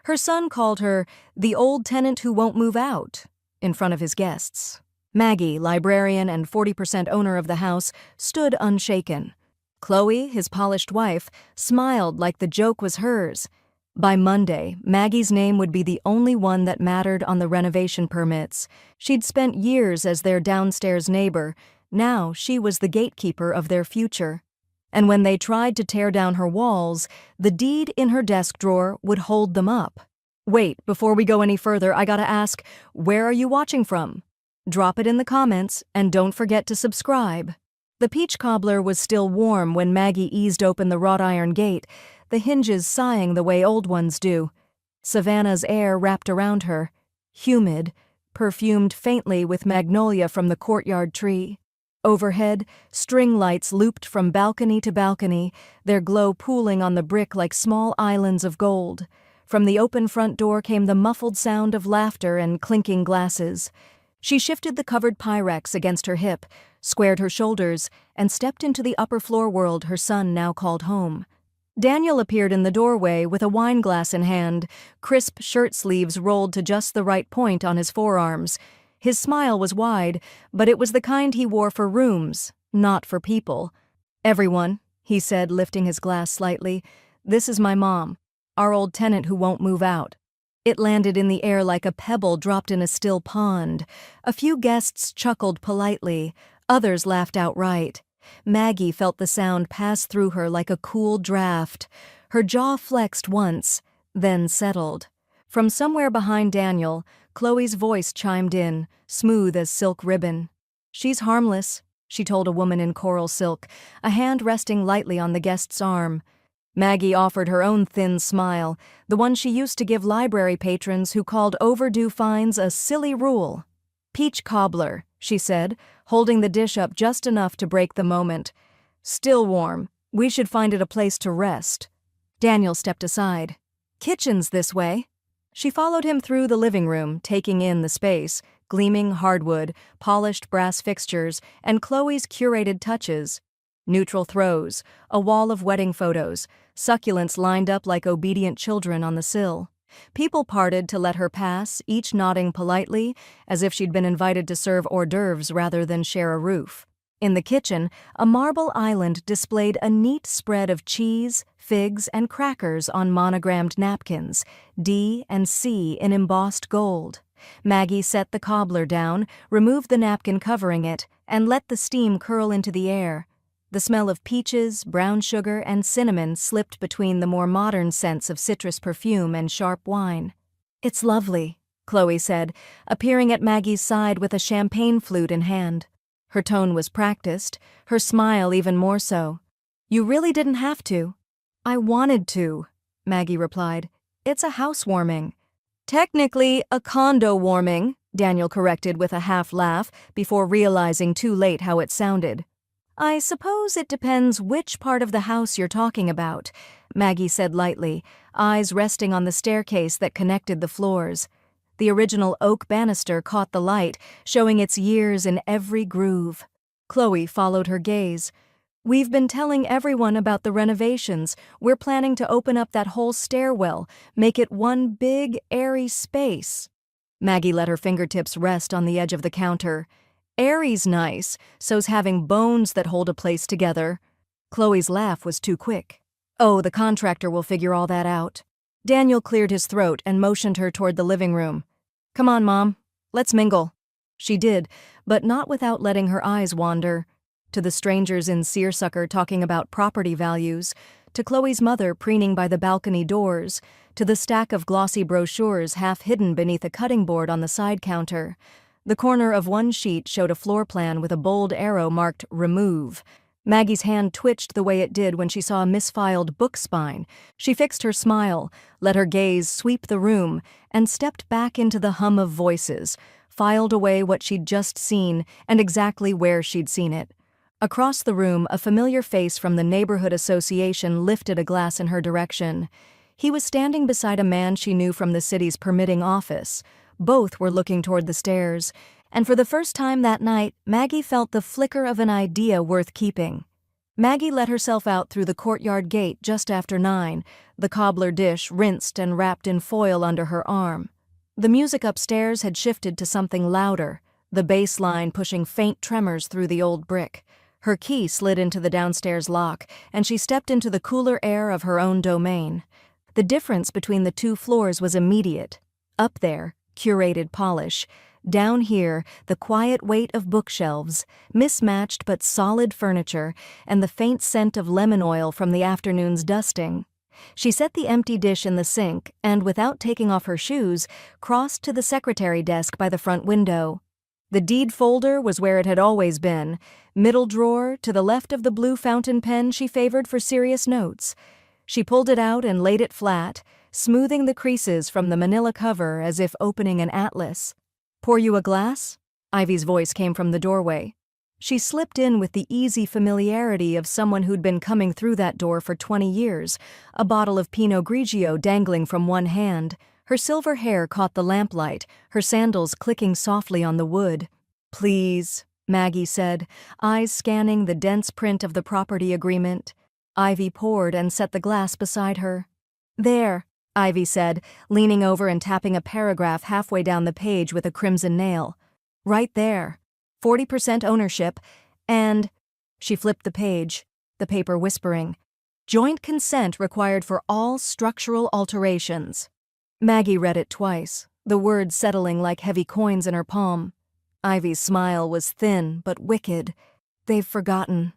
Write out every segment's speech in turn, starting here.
Her son called her the old tenant who won't move out in front of his guests. Maggie, librarian and 40% owner of the house, stood unshaken. Chloe, his polished wife, smiled like the joke was hers. By Monday, Maggie's name would be the only one that mattered on the renovation permits. She'd spent years as their downstairs neighbor. Now she was the gatekeeper of their future. And when they tried to tear down her walls, the deed in her desk drawer would hold them up. Wait, before we go any further, I gotta ask, where are you watching from? Drop it in the comments, and don't forget to subscribe. The peach cobbler was still warm when Maggie eased open the wrought iron gate, the hinges sighing the way old ones do. Savannah's air wrapped around her, humid, perfumed faintly with magnolia from the courtyard tree. Overhead, string lights looped from balcony to balcony, their glow pooling on the brick like small islands of gold. From the open front door came the muffled sound of laughter and clinking glasses. She shifted the covered Pyrex against her hip, squared her shoulders, and stepped into the upper floor world her son now called home. Daniel appeared in the doorway with a wine glass in hand, crisp shirt sleeves rolled to just the right point on his forearms. His smile was wide, but it was the kind he wore for rooms, not for people. "Everyone," he said, lifting his glass slightly, "this is my mom, our old tenant who won't move out." It landed in the air like a pebble dropped in a still pond. A few guests chuckled politely, others laughed outright. Maggie felt the sound pass through her like a cool draft. Her jaw flexed once, then settled. From somewhere behind Daniel, Chloe's voice chimed in, smooth as silk ribbon. "She's harmless," she told a woman in coral silk, a hand resting lightly on the guest's arm. Maggie offered her own thin smile, the one she used to give library patrons who called overdue fines a silly rule. "Peach cobbler," she said, holding the dish up just enough to break the moment. "Still warm. We should find it a place to rest." Daniel stepped aside. "Kitchen's this way." She followed him through the living room, taking in the space, gleaming hardwood, polished brass fixtures, and Chloe's curated touches. Neutral throws, a wall of wedding photos, succulents lined up like obedient children on the sill. People parted to let her pass, each nodding politely, as if she'd been invited to serve hors d'oeuvres rather than share a roof. In the kitchen, a marble island displayed a neat spread of cheese, figs, and crackers on monogrammed napkins, D and C in embossed gold. Maggie set the cobbler down, removed the napkin covering it, and let the steam curl into the air. The smell of peaches, brown sugar, and cinnamon slipped between the more modern scents of citrus perfume and sharp wine. "It's lovely," Chloe said, appearing at Maggie's side with a champagne flute in hand. Her tone was practiced, her smile even more so. "You really didn't have to." "I wanted to," Maggie replied. "It's a housewarming." "Technically a condo warming," Daniel corrected with a half laugh before realizing too late how it sounded. "I suppose it depends which part of the house you're talking about," Maggie said lightly, eyes resting on the staircase that connected the floors. The original oak banister caught the light, showing its years in every groove. Chloe followed her gaze. "We've been telling everyone about the renovations. We're planning to open up that whole stairwell, make it one big, airy space." Maggie let her fingertips rest on the edge of the counter. "Airy's nice, so's having bones that hold a place together." Chloe's laugh was too quick. "Oh, the contractor will figure all that out." Daniel cleared his throat and motioned her toward the living room. "Come on, Mom. Let's mingle." She did, but not without letting her eyes wander. To the strangers in seersucker talking about property values, to Chloe's mother preening by the balcony doors, to the stack of glossy brochures half hidden beneath a cutting board on the side counter. The corner of one sheet showed a floor plan with a bold arrow marked "Remove." Maggie's hand twitched the way it did when she saw a misfiled book spine. She fixed her smile, let her gaze sweep the room, and stepped back into the hum of voices, filed away what she'd just seen and exactly where she'd seen it. Across the room, a familiar face from the neighborhood association lifted a glass in her direction. He was standing beside a man she knew from the city's permitting office. Both were looking toward the stairs, and for the first time that night, Maggie felt the flicker of an idea worth keeping. Maggie let herself out through the courtyard gate just after 9, the cobbler dish rinsed and wrapped in foil under her arm. The music upstairs had shifted to something louder, the bass line pushing faint tremors through the old brick. Her key slid into the downstairs lock, and she stepped into the cooler air of her own domain. The difference between the two floors was immediate. Up there, curated polish. Down here, the quiet weight of bookshelves, mismatched but solid furniture, and the faint scent of lemon oil from the afternoon's dusting. She set the empty dish in the sink and, without taking off her shoes, crossed to the secretary desk by the front window. The deed folder was where it had always been, middle drawer to the left of the blue fountain pen she favored for serious notes. She pulled it out and laid it flat, smoothing the creases from the manila cover as if opening an atlas. "Pour you a glass?" Ivy's voice came from the doorway. She slipped in with the easy familiarity of someone who'd been coming through that door for 20 years, a bottle of Pinot Grigio dangling from one hand. Her silver hair caught the lamplight, her sandals clicking softly on the wood. "Please," Maggie said, eyes scanning the dense print of the property agreement. Ivy poured and set the glass beside her. "There," Ivy said, leaning over and tapping a paragraph halfway down the page with a crimson nail. "Right there. 40% ownership, and—" She flipped the page, the paper whispering, "Joint consent required for all structural alterations." Maggie read it twice, the words settling like heavy coins in her palm. Ivy's smile was thin but wicked. "They've forgotten."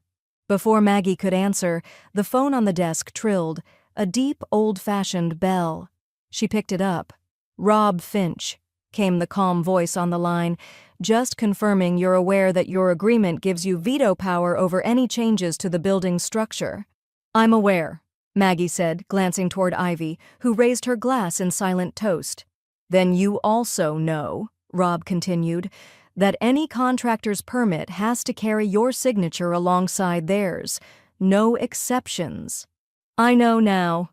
Before Maggie could answer, the phone on the desk trilled, a deep, old-fashioned bell. She picked it up. "Rob Finch," came the calm voice on the line, "just confirming you're aware that your agreement gives you veto power over any changes to the building's structure." "I'm aware," Maggie said, glancing toward Ivy, who raised her glass in silent toast. "Then you also know," Rob continued, "that any contractor's permit has to carry your signature alongside theirs. No exceptions." "I know now."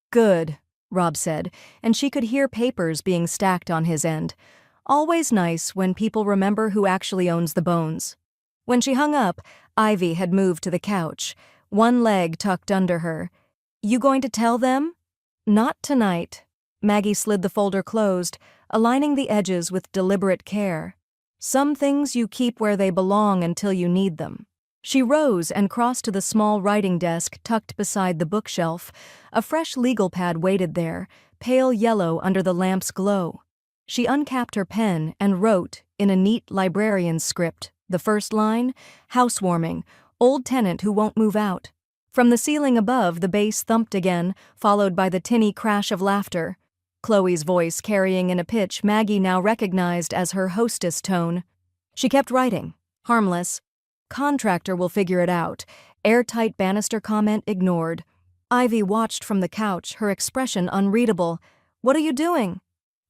"Good," Rob said, and she could hear papers being stacked on his end. Always nice when people remember who actually owns the bones. When she hung up, Ivy had moved to the couch, one leg tucked under her. "You going to tell them?" "Not tonight." Maggie slid the folder closed, aligning the edges with deliberate care. "Some things you keep where they belong until you need them." She rose and crossed to the small writing desk tucked beside the bookshelf. A fresh legal pad waited there, pale yellow under the lamp's glow. She uncapped her pen and wrote, in a neat librarian's script, the first line, "Housewarming, old tenant who won't move out." From the ceiling above, the bass thumped again, followed by the tinny crash of laughter. Chloe's voice carrying in a pitch Maggie now recognized as her hostess tone. She kept writing, harmless. "Contractor will figure it out." Airtight banister comment ignored. Ivy watched from the couch, her expression unreadable. "What are you doing?"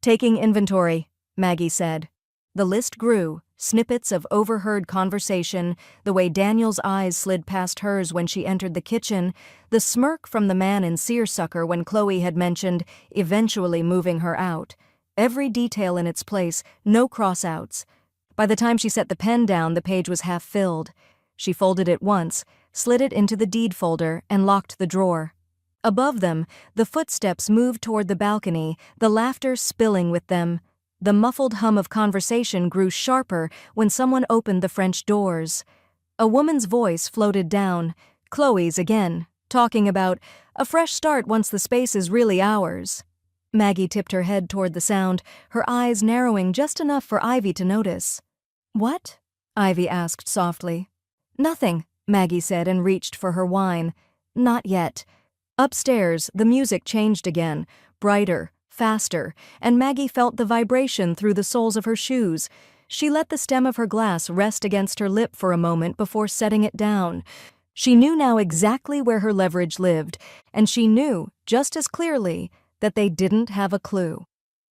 "Taking inventory," Maggie said. The list grew, snippets of overheard conversation, the way Daniel's eyes slid past hers when she entered the kitchen, the smirk from the man in seersucker when Chloe had mentioned eventually moving her out. Every detail in its place, no cross-outs. By the time she set the pen down, the page was half filled. She folded it once, slid it into the deed folder, and locked the drawer. Above them, the footsteps moved toward the balcony, the laughter spilling with them. The muffled hum of conversation grew sharper when someone opened the French doors. A woman's voice floated down, Chloe's again, talking about a fresh start once the space is really ours. Maggie tipped her head toward the sound, her eyes narrowing just enough for Ivy to notice. "What?" Ivy asked softly. "Nothing," Maggie said and reached for her wine. "Not yet." Upstairs, the music changed again, brighter, faster, and Maggie felt the vibration through the soles of her shoes. She let the stem of her glass rest against her lip for a moment before setting it down. She knew now exactly where her leverage lived, and she knew, just as clearly, that they didn't have a clue.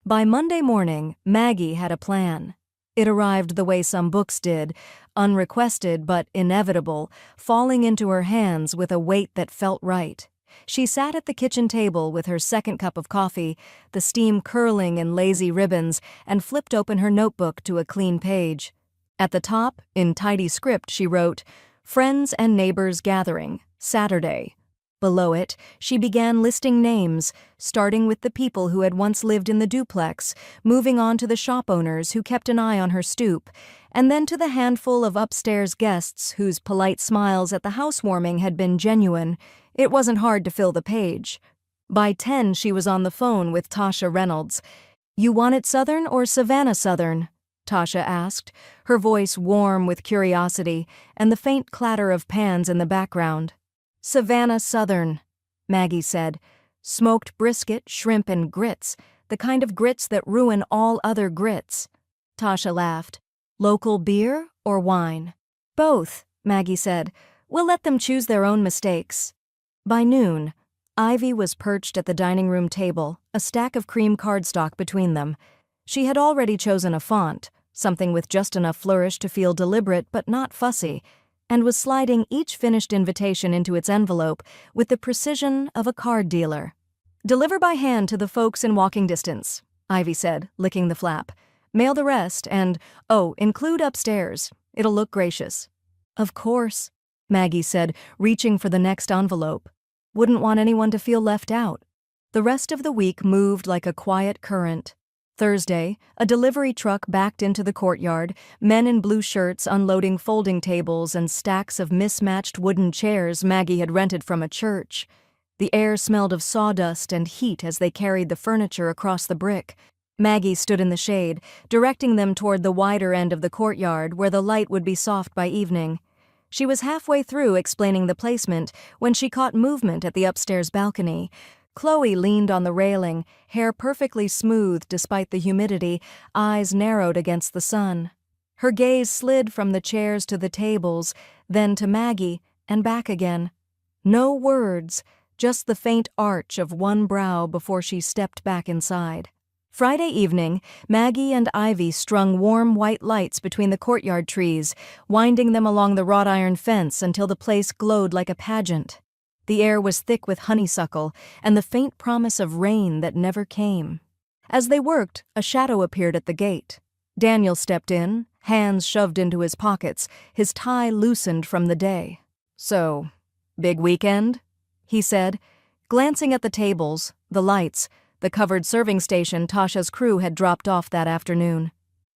By Monday morning, Maggie had a plan. It arrived the way some books did, unrequested but inevitable, falling into her hands with a weight that felt right. She sat at the kitchen table with her second cup of coffee, the steam curling in lazy ribbons, and flipped open her notebook to a clean page. At the top, in tidy script, she wrote, Friends and neighbors gathering, Saturday. Below it, she began listing names, starting with the people who had once lived in the duplex, moving on to the shop owners who kept an eye on her stoop, and then to the handful of upstairs guests whose polite smiles at the housewarming had been genuine. It wasn't hard to fill the page. By 10, she was on the phone with Tasha Reynolds. "You want it Southern or Savannah Southern?" Tasha asked, her voice warm with curiosity and the faint clatter of pans in the background. "Savannah Southern," Maggie said. "Smoked brisket, shrimp, and grits, the kind of grits that ruin all other grits." Tasha laughed. "Local beer or wine?" "Both," Maggie said. "We'll let them choose their own mistakes." By noon, Ivy was perched at the dining room table, a stack of cream cardstock between them. She had already chosen a font, something with just enough flourish to feel deliberate but not fussy, and was sliding each finished invitation into its envelope with the precision of a card dealer. "Deliver by hand to the folks in walking distance," Ivy said, licking the flap. "Mail the rest and, oh, include upstairs. It'll look gracious." "Of course," Maggie said, reaching for the next envelope. Wouldn't want anyone to feel left out. The rest of the week moved like a quiet current. Thursday, a delivery truck backed into the courtyard, men in blue shirts unloading folding tables and stacks of mismatched wooden chairs Maggie had rented from a church. The air smelled of sawdust and heat as they carried the furniture across the brick. Maggie stood in the shade, directing them toward the wider end of the courtyard where the light would be soft by evening. She was halfway through explaining the placement when she caught movement at the upstairs balcony. Chloe leaned on the railing, hair perfectly smooth despite the humidity, eyes narrowed against the sun. Her gaze slid from the chairs to the tables, then to Maggie, and back again. No words, just the faint arch of one brow before she stepped back inside. Friday evening, Maggie and Ivy strung warm white lights between the courtyard trees, winding them along the wrought iron fence until the place glowed like a pageant. The air was thick with honeysuckle and the faint promise of rain that never came. As they worked, a shadow appeared at the gate. Daniel stepped in, hands shoved into his pockets, his tie loosened from the day. "So, big weekend?" he said, glancing at the tables, the lights, the covered serving station Tasha's crew had dropped off that afternoon.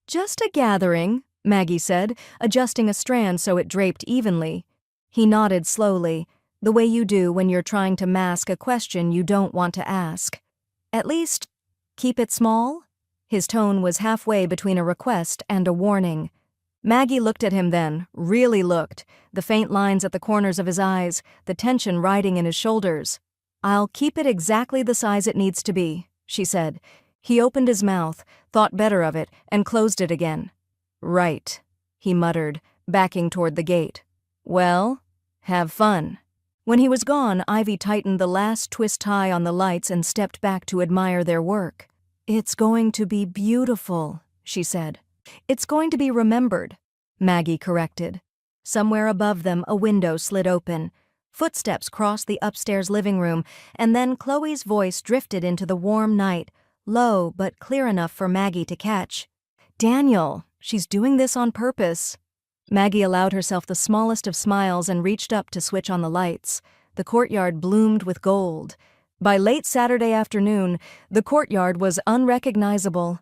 "Just a gathering," Maggie said, adjusting a strand so it draped evenly. He nodded slowly, the way you do when you're trying to mask a question you don't want to ask. "At least, keep it small?" His tone was halfway between a request and a warning. Maggie looked at him then, really looked, the faint lines at the corners of his eyes, the tension riding in his shoulders. "I'll keep it exactly the size it needs to be," she said. He opened his mouth, thought better of it, and closed it again. "Right," he muttered, backing toward the gate. "Well, have fun." When he was gone, Ivy tightened the last twist tie on the lights and stepped back to admire their work. "It's going to be beautiful," she said. "It's going to be remembered," Maggie corrected. Somewhere above them, a window slid open. Footsteps crossed the upstairs living room, and then Chloe's voice drifted into the warm night, low but clear enough for Maggie to catch. "Daniel, she's doing this on purpose." Maggie allowed herself the smallest of smiles and reached up to switch on the lights. The courtyard bloomed with gold. By late Saturday afternoon, the courtyard was unrecognizable.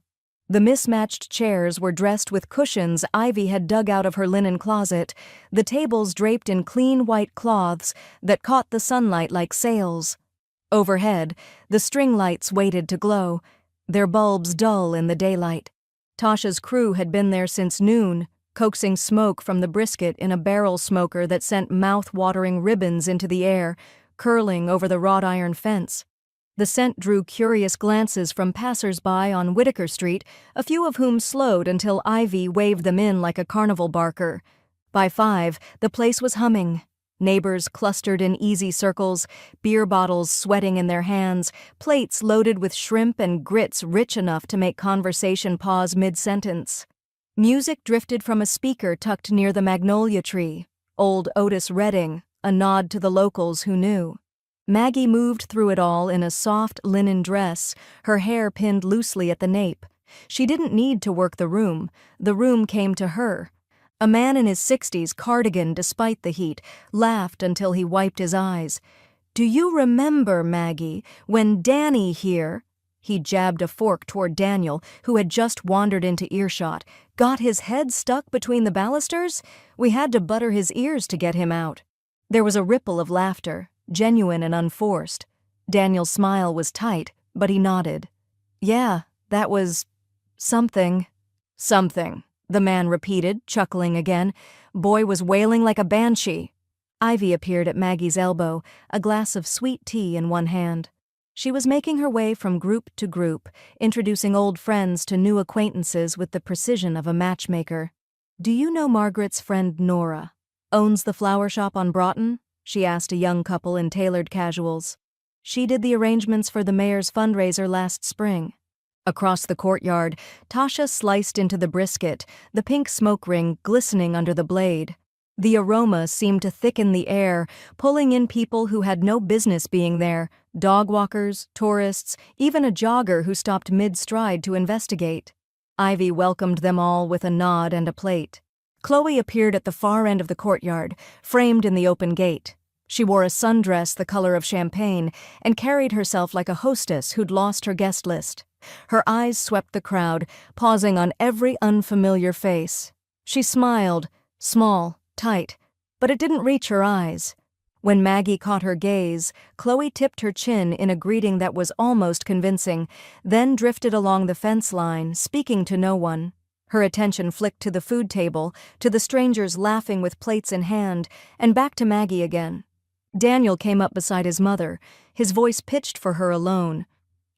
The mismatched chairs were dressed with cushions Ivy had dug out of her linen closet, the tables draped in clean white cloths that caught the sunlight like sails. Overhead, the string lights waited to glow, their bulbs dull in the daylight. Tasha's crew had been there since noon, coaxing smoke from the brisket in a barrel smoker that sent mouth-watering ribbons into the air, curling over the wrought iron fence. The scent drew curious glances from passers-by on Whitaker Street, a few of whom slowed until Ivy waved them in like a carnival barker. By 5, the place was humming. Neighbors clustered in easy circles, beer bottles sweating in their hands, plates loaded with shrimp and grits rich enough to make conversation pause mid-sentence. Music drifted from a speaker tucked near the magnolia tree, old Otis Redding, a nod to the locals who knew. Maggie moved through it all in a soft linen dress, her hair pinned loosely at the nape. She didn't need to work the room came to her. A man in his 60s, cardigan despite the heat, laughed until he wiped his eyes. "Do you remember, Maggie, when Danny here—" He jabbed a fork toward Daniel, who had just wandered into earshot. "Got his head stuck between the balusters? We had to butter his ears to get him out." There was a ripple of laughter, genuine and unforced. Daniel's smile was tight, but he nodded. "Yeah, that was something." "Something," the man repeated, chuckling again. "Boy was wailing like a banshee." Ivy appeared at Maggie's elbow, a glass of sweet tea in one hand. She was making her way from group to group, introducing old friends to new acquaintances with the precision of a matchmaker. "Do you know Margaret's friend Nora? Owns the flower shop on Broughton?" she asked a young couple in tailored casuals. "She did the arrangements for the mayor's fundraiser last spring." Across the courtyard, Tasha sliced into the brisket, the pink smoke ring glistening under the blade. The aroma seemed to thicken the air, pulling in people who had no business being there, dog walkers, tourists, even a jogger who stopped mid-stride to investigate. Ivy welcomed them all with a nod and a plate. Chloe appeared at the far end of the courtyard, framed in the open gate. She wore a sundress the color of champagne and carried herself like a hostess who'd lost her guest list. Her eyes swept the crowd, pausing on every unfamiliar face. She smiled, small, tight, but it didn't reach her eyes. When Maggie caught her gaze, Chloe tipped her chin in a greeting that was almost convincing, then drifted along the fence line, speaking to no one. Her attention flicked to the food table, to the strangers laughing with plates in hand, and back to Maggie again. Daniel came up beside his mother, his voice pitched for her alone.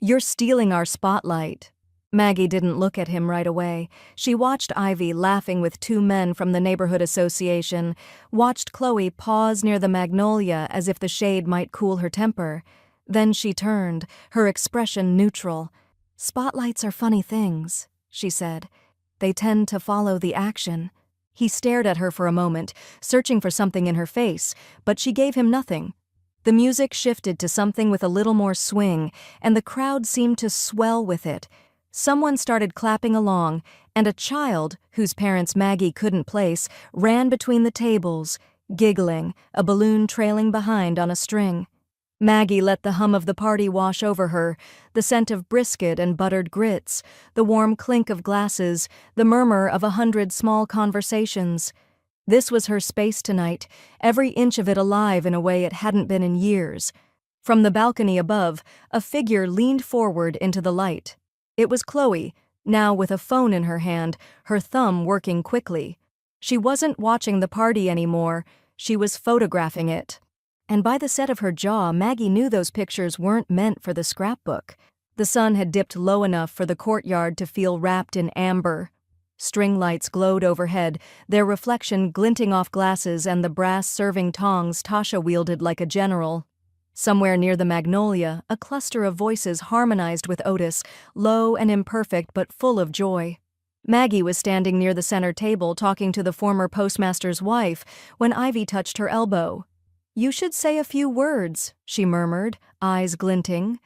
"You're stealing our spotlight." Maggie didn't look at him right away. She watched Ivy laughing with two men from the neighborhood association, watched Chloe pause near the magnolia as if the shade might cool her temper. Then she turned, her expression neutral. "Spotlights are funny things," she said. "They tend to follow the action." He stared at her for a moment, searching for something in her face, but she gave him nothing. The music shifted to something with a little more swing, and the crowd seemed to swell with it. Someone started clapping along, and a child, whose parents Maggie couldn't place, ran between the tables, giggling, a balloon trailing behind on a string. Maggie let the hum of the party wash over her, the scent of brisket and buttered grits, the warm clink of glasses, the murmur of 100 small conversations. This was her space tonight, every inch of it alive in a way it hadn't been in years. From the balcony above, a figure leaned forward into the light. It was Chloe, now with a phone in her hand, her thumb working quickly. She wasn't watching the party anymore, she was photographing it. And by the set of her jaw, Maggie knew those pictures weren't meant for the scrapbook. The sun had dipped low enough for the courtyard to feel wrapped in amber. String lights glowed overhead, their reflection glinting off glasses and the brass serving tongs Tasha wielded like a general. Somewhere near the magnolia, a cluster of voices harmonized with Otis, low and imperfect but full of joy. Maggie was standing near the center table talking to the former postmaster's wife when Ivy touched her elbow. "You should say a few words," she murmured, eyes glinting.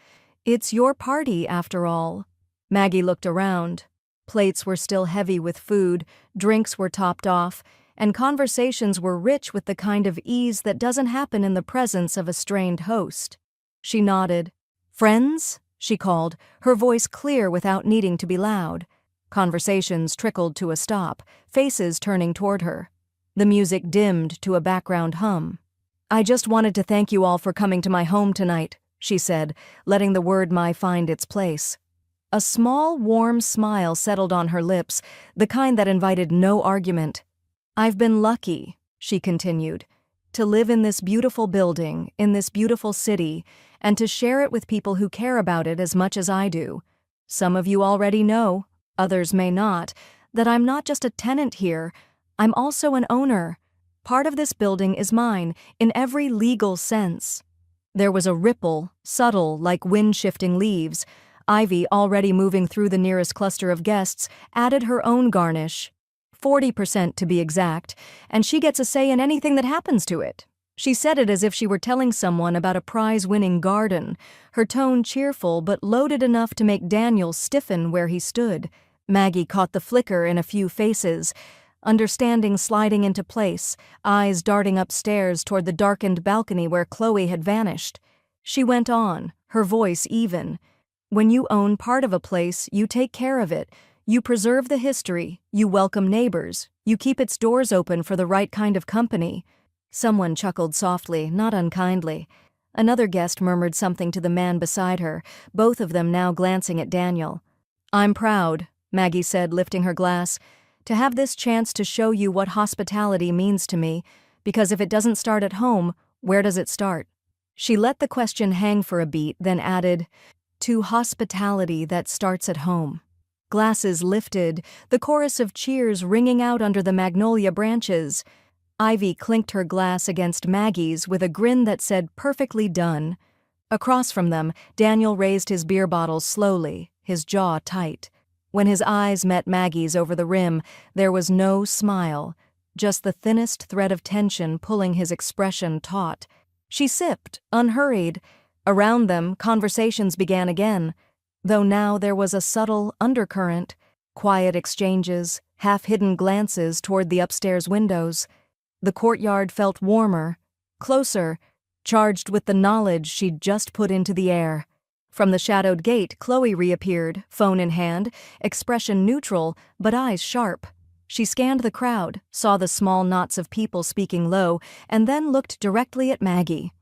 "It's your party, after all." Maggie looked around. Plates were still heavy with food, drinks were topped off, and conversations were rich with the kind of ease that doesn't happen in the presence of a strained host. She nodded. "Friends?" she called, her voice clear without needing to be loud. Conversations trickled to a stop, faces turning toward her. The music dimmed to a background hum. "I just wanted to thank you all for coming to my home tonight," she said, letting the word "my" find its place. A small, warm smile settled on her lips, the kind that invited no argument. "I've been lucky," she continued, "to live in this beautiful building, in this beautiful city, and to share it with people who care about it as much as I do. Some of you already know, others may not, that I'm not just a tenant here, I'm also an owner. Part of this building is mine, in every legal sense." There was a ripple, subtle like wind-shifting leaves. Ivy, already moving through the nearest cluster of guests, added her own garnish. 40% to be exact, and she gets a say in anything that happens to it. She said it as if she were telling someone about a prize-winning garden, her tone cheerful but loaded enough to make Daniel stiffen where he stood. Maggie caught the flicker in a few faces. understanding sliding into place, eyes darting upstairs toward the darkened balcony where Chloe had vanished. She went on, her voice even. When you own part of a place, you take care of it. You preserve the history, you welcome neighbors, you keep its doors open for the right kind of company. Someone chuckled softly, not unkindly. Another guest murmured something to the man beside her, both of them now glancing at Daniel. "I'm proud," Maggie said, lifting her glass, "to have this chance to show you what hospitality means to me, because if it doesn't start at home, where does it start?" She let the question hang for a beat, then added, "To hospitality that starts at home." Glasses lifted, the chorus of cheers ringing out under the magnolia branches. Ivy clinked her glass against Maggie's with a grin that said perfectly done. Across from them, Daniel raised his beer bottle slowly, his jaw tight. When his eyes met Maggie's over the rim, there was no smile, just the thinnest thread of tension pulling his expression taut. She sipped, unhurried. Around them, conversations began again, though now there was a subtle undercurrent, quiet exchanges, half-hidden glances toward the upstairs windows. The courtyard felt warmer, closer, charged with the knowledge she'd just put into the air. From the shadowed gate, Chloe reappeared, phone in hand, expression neutral, but eyes sharp. She scanned the crowd, saw the small knots of people speaking low, and then looked directly at Maggie.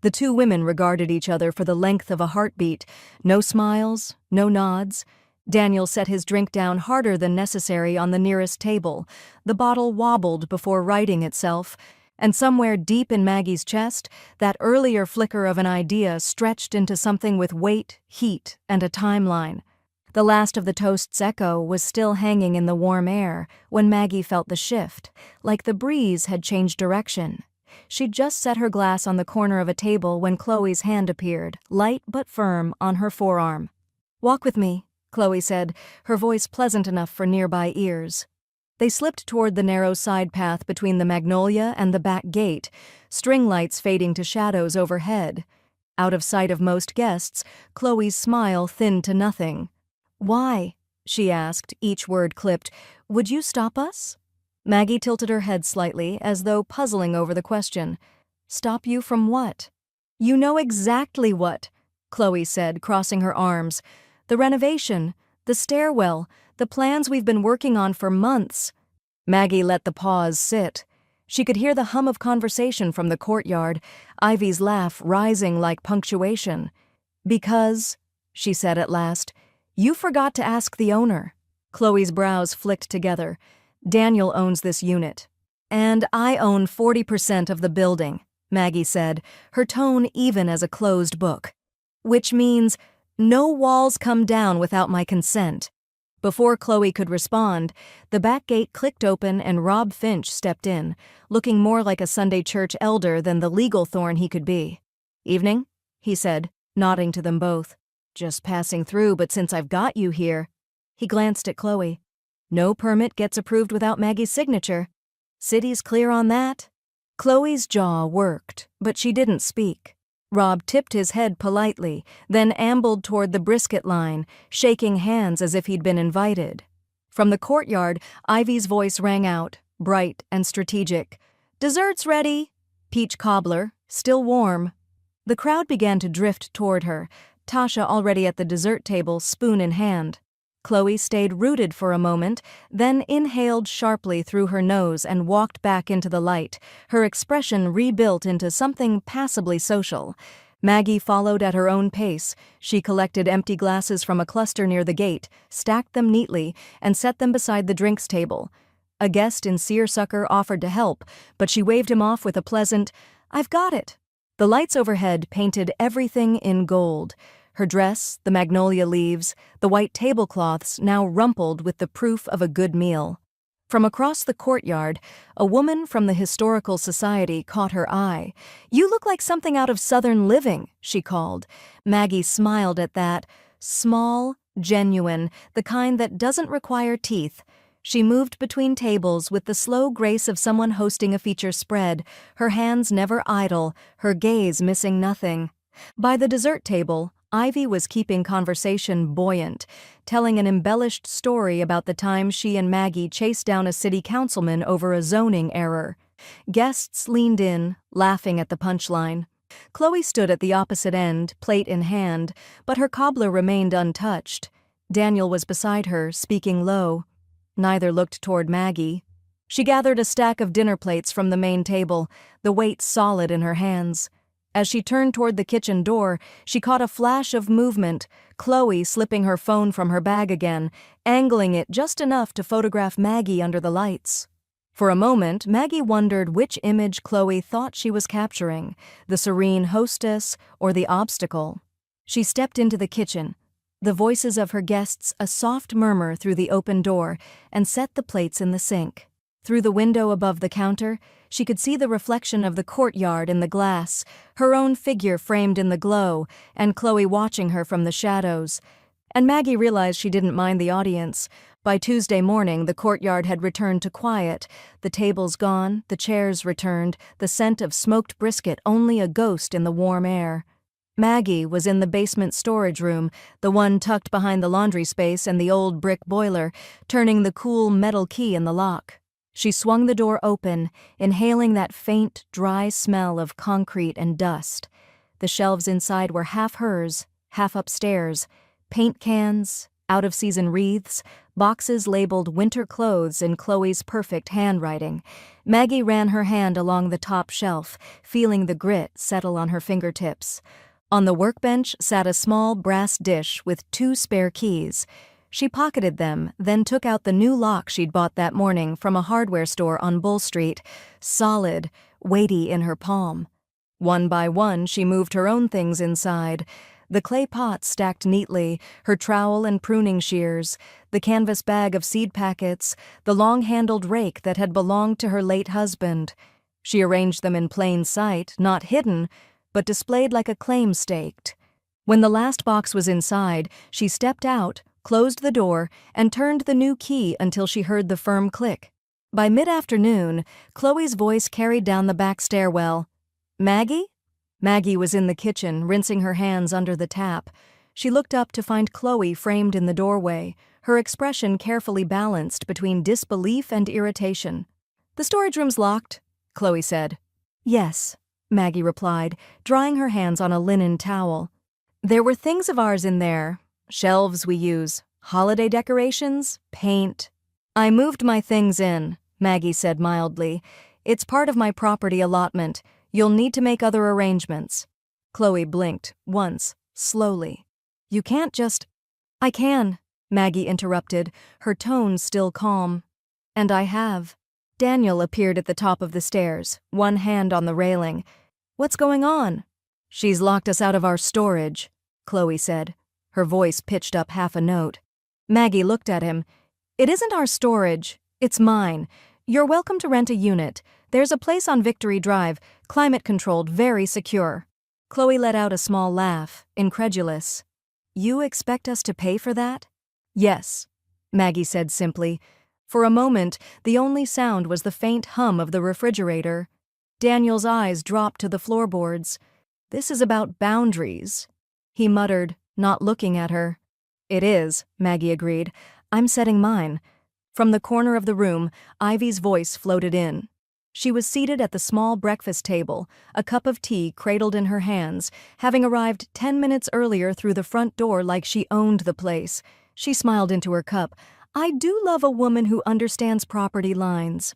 The two women regarded each other for the length of a heartbeat. No smiles, no nods. Daniel set his drink down harder than necessary on the nearest table. The bottle wobbled before righting itself, and somewhere deep in Maggie's chest, that earlier flicker of an idea stretched into something with weight, heat, and a timeline. The last of the toast's echo was still hanging in the warm air when Maggie felt the shift, like the breeze had changed direction. She'd just set her glass on the corner of a table when Chloe's hand appeared, light but firm, on her forearm. "Walk with me," Chloe said, her voice pleasant enough for nearby ears. They slipped toward the narrow side path between the magnolia and the back gate, string lights fading to shadows overhead. Out of sight of most guests, Chloe's smile thinned to nothing. "Why?" she asked, each word clipped. "Would you stop us?" Maggie tilted her head slightly, as though puzzling over the question. "Stop you from what?" "You know exactly what," Chloe said, crossing her arms. "The renovation, the stairwell, the plans we've been working on for months." Maggie let the pause sit. She could hear the hum of conversation from the courtyard, Ivy's laugh rising like punctuation. "Because," she said at last, "you forgot to ask the owner." Chloe's brows flicked together. "Daniel owns this unit. And I own 40% of the building," Maggie said, her tone even as a closed book. "Which means no walls come down without my consent." Before Chloe could respond, the back gate clicked open and Rob Finch stepped in, looking more like a Sunday church elder than the legal thorn he could be. "Evening," he said, nodding to them both. "Just passing through, but since I've got you here." He glanced at Chloe. "No permit gets approved without Maggie's signature. City's clear on that." Chloe's jaw worked, but she didn't speak. Rob tipped his head politely, then ambled toward the brisket line, shaking hands as if he'd been invited. From the courtyard, Ivy's voice rang out, bright and strategic. "Dessert's ready." Peach cobbler, still warm. The crowd began to drift toward her, Tasha already at the dessert table, spoon in hand. Chloe stayed rooted for a moment, then inhaled sharply through her nose and walked back into the light, her expression rebuilt into something passably social. Maggie followed at her own pace. She collected empty glasses from a cluster near the gate, stacked them neatly, and set them beside the drinks table. A guest in seersucker offered to help, but she waved him off with a pleasant, "I've got it." The lights overhead painted everything in gold. Her dress, the magnolia leaves, the white tablecloths now rumpled with the proof of a good meal. From across the courtyard, a woman from the Historical Society caught her eye. "You look like something out of Southern Living," she called. Maggie smiled at that. Small, genuine, the kind that doesn't require teeth. She moved between tables with the slow grace of someone hosting a feature spread, her hands never idle, her gaze missing nothing. By the dessert table, Ivy was keeping conversation buoyant, telling an embellished story about the time she and Maggie chased down a city councilman over a zoning error. Guests leaned in, laughing at the punchline. Chloe stood at the opposite end, plate in hand, but her cobbler remained untouched. Daniel was beside her, speaking low. Neither looked toward Maggie. She gathered a stack of dinner plates from the main table, the weight solid in her hands. As she turned toward the kitchen door, she caught a flash of movement, Chloe slipping her phone from her bag again, angling it just enough to photograph Maggie under the lights. For a moment, Maggie wondered which image Chloe thought she was capturing, the serene hostess or the obstacle. She stepped into the kitchen, the voices of her guests a soft murmur through the open door, and set the plates in the sink. Through the window above the counter, she could see the reflection of the courtyard in the glass, her own figure framed in the glow, and Chloe watching her from the shadows. And Maggie realized she didn't mind the audience. By Tuesday morning, the courtyard had returned to quiet, the tables gone, the chairs returned, the scent of smoked brisket only a ghost in the warm air. Maggie was in the basement storage room, the one tucked behind the laundry space and the old brick boiler, turning the cool metal key in the lock. She swung the door open, inhaling that faint, dry smell of concrete and dust. The shelves inside were half hers, half upstairs. Paint cans, out-of-season wreaths, boxes labeled winter clothes in Chloe's perfect handwriting. Maggie ran her hand along the top shelf, feeling the grit settle on her fingertips. On the workbench sat a small brass dish with 2 spare keys. She pocketed them, then took out the new lock she'd bought that morning from a hardware store on Bull Street, solid, weighty in her palm. One by one, she moved her own things inside. The clay pot stacked neatly, her trowel and pruning shears, the canvas bag of seed packets, the long-handled rake that had belonged to her late husband. She arranged them in plain sight, not hidden, but displayed like a claim staked. When the last box was inside, she stepped out, closed the door, and turned the new key until she heard the firm click. By mid-afternoon, Chloe's voice carried down the back stairwell. "Maggie?" Maggie was in the kitchen, rinsing her hands under the tap. She looked up to find Chloe framed in the doorway, her expression carefully balanced between disbelief and irritation. "The storage room's locked," Chloe said. "Yes," Maggie replied, drying her hands on a linen towel. "There were things of ours in there. Shelves we use, holiday decorations, paint." "I moved my things in," Maggie said mildly. "It's part of my property allotment. You'll need to make other arrangements." Chloe blinked, once, slowly. "You can't just—" "I can," Maggie interrupted, her tone still calm. "And I have." Daniel appeared at the top of the stairs, one hand on the railing. "What's going on?" "She's locked us out of our storage," Chloe said. Her voice pitched up half a note. Maggie looked at him. "It isn't our storage. It's mine. You're welcome to rent a unit. There's a place on Victory Drive, climate-controlled, very secure." Chloe let out a small laugh, incredulous. "You expect us to pay for that?" "Yes," Maggie said simply. For a moment, the only sound was the faint hum of the refrigerator. Daniel's eyes dropped to the floorboards. "This is about boundaries," he muttered, not looking at her. "It is," Maggie agreed. "I'm setting mine." From the corner of the room, Ivy's voice floated in. She was seated at the small breakfast table, a cup of tea cradled in her hands, having arrived 10 minutes earlier through the front door like she owned the place. She smiled into her cup. "I do love a woman who understands property lines."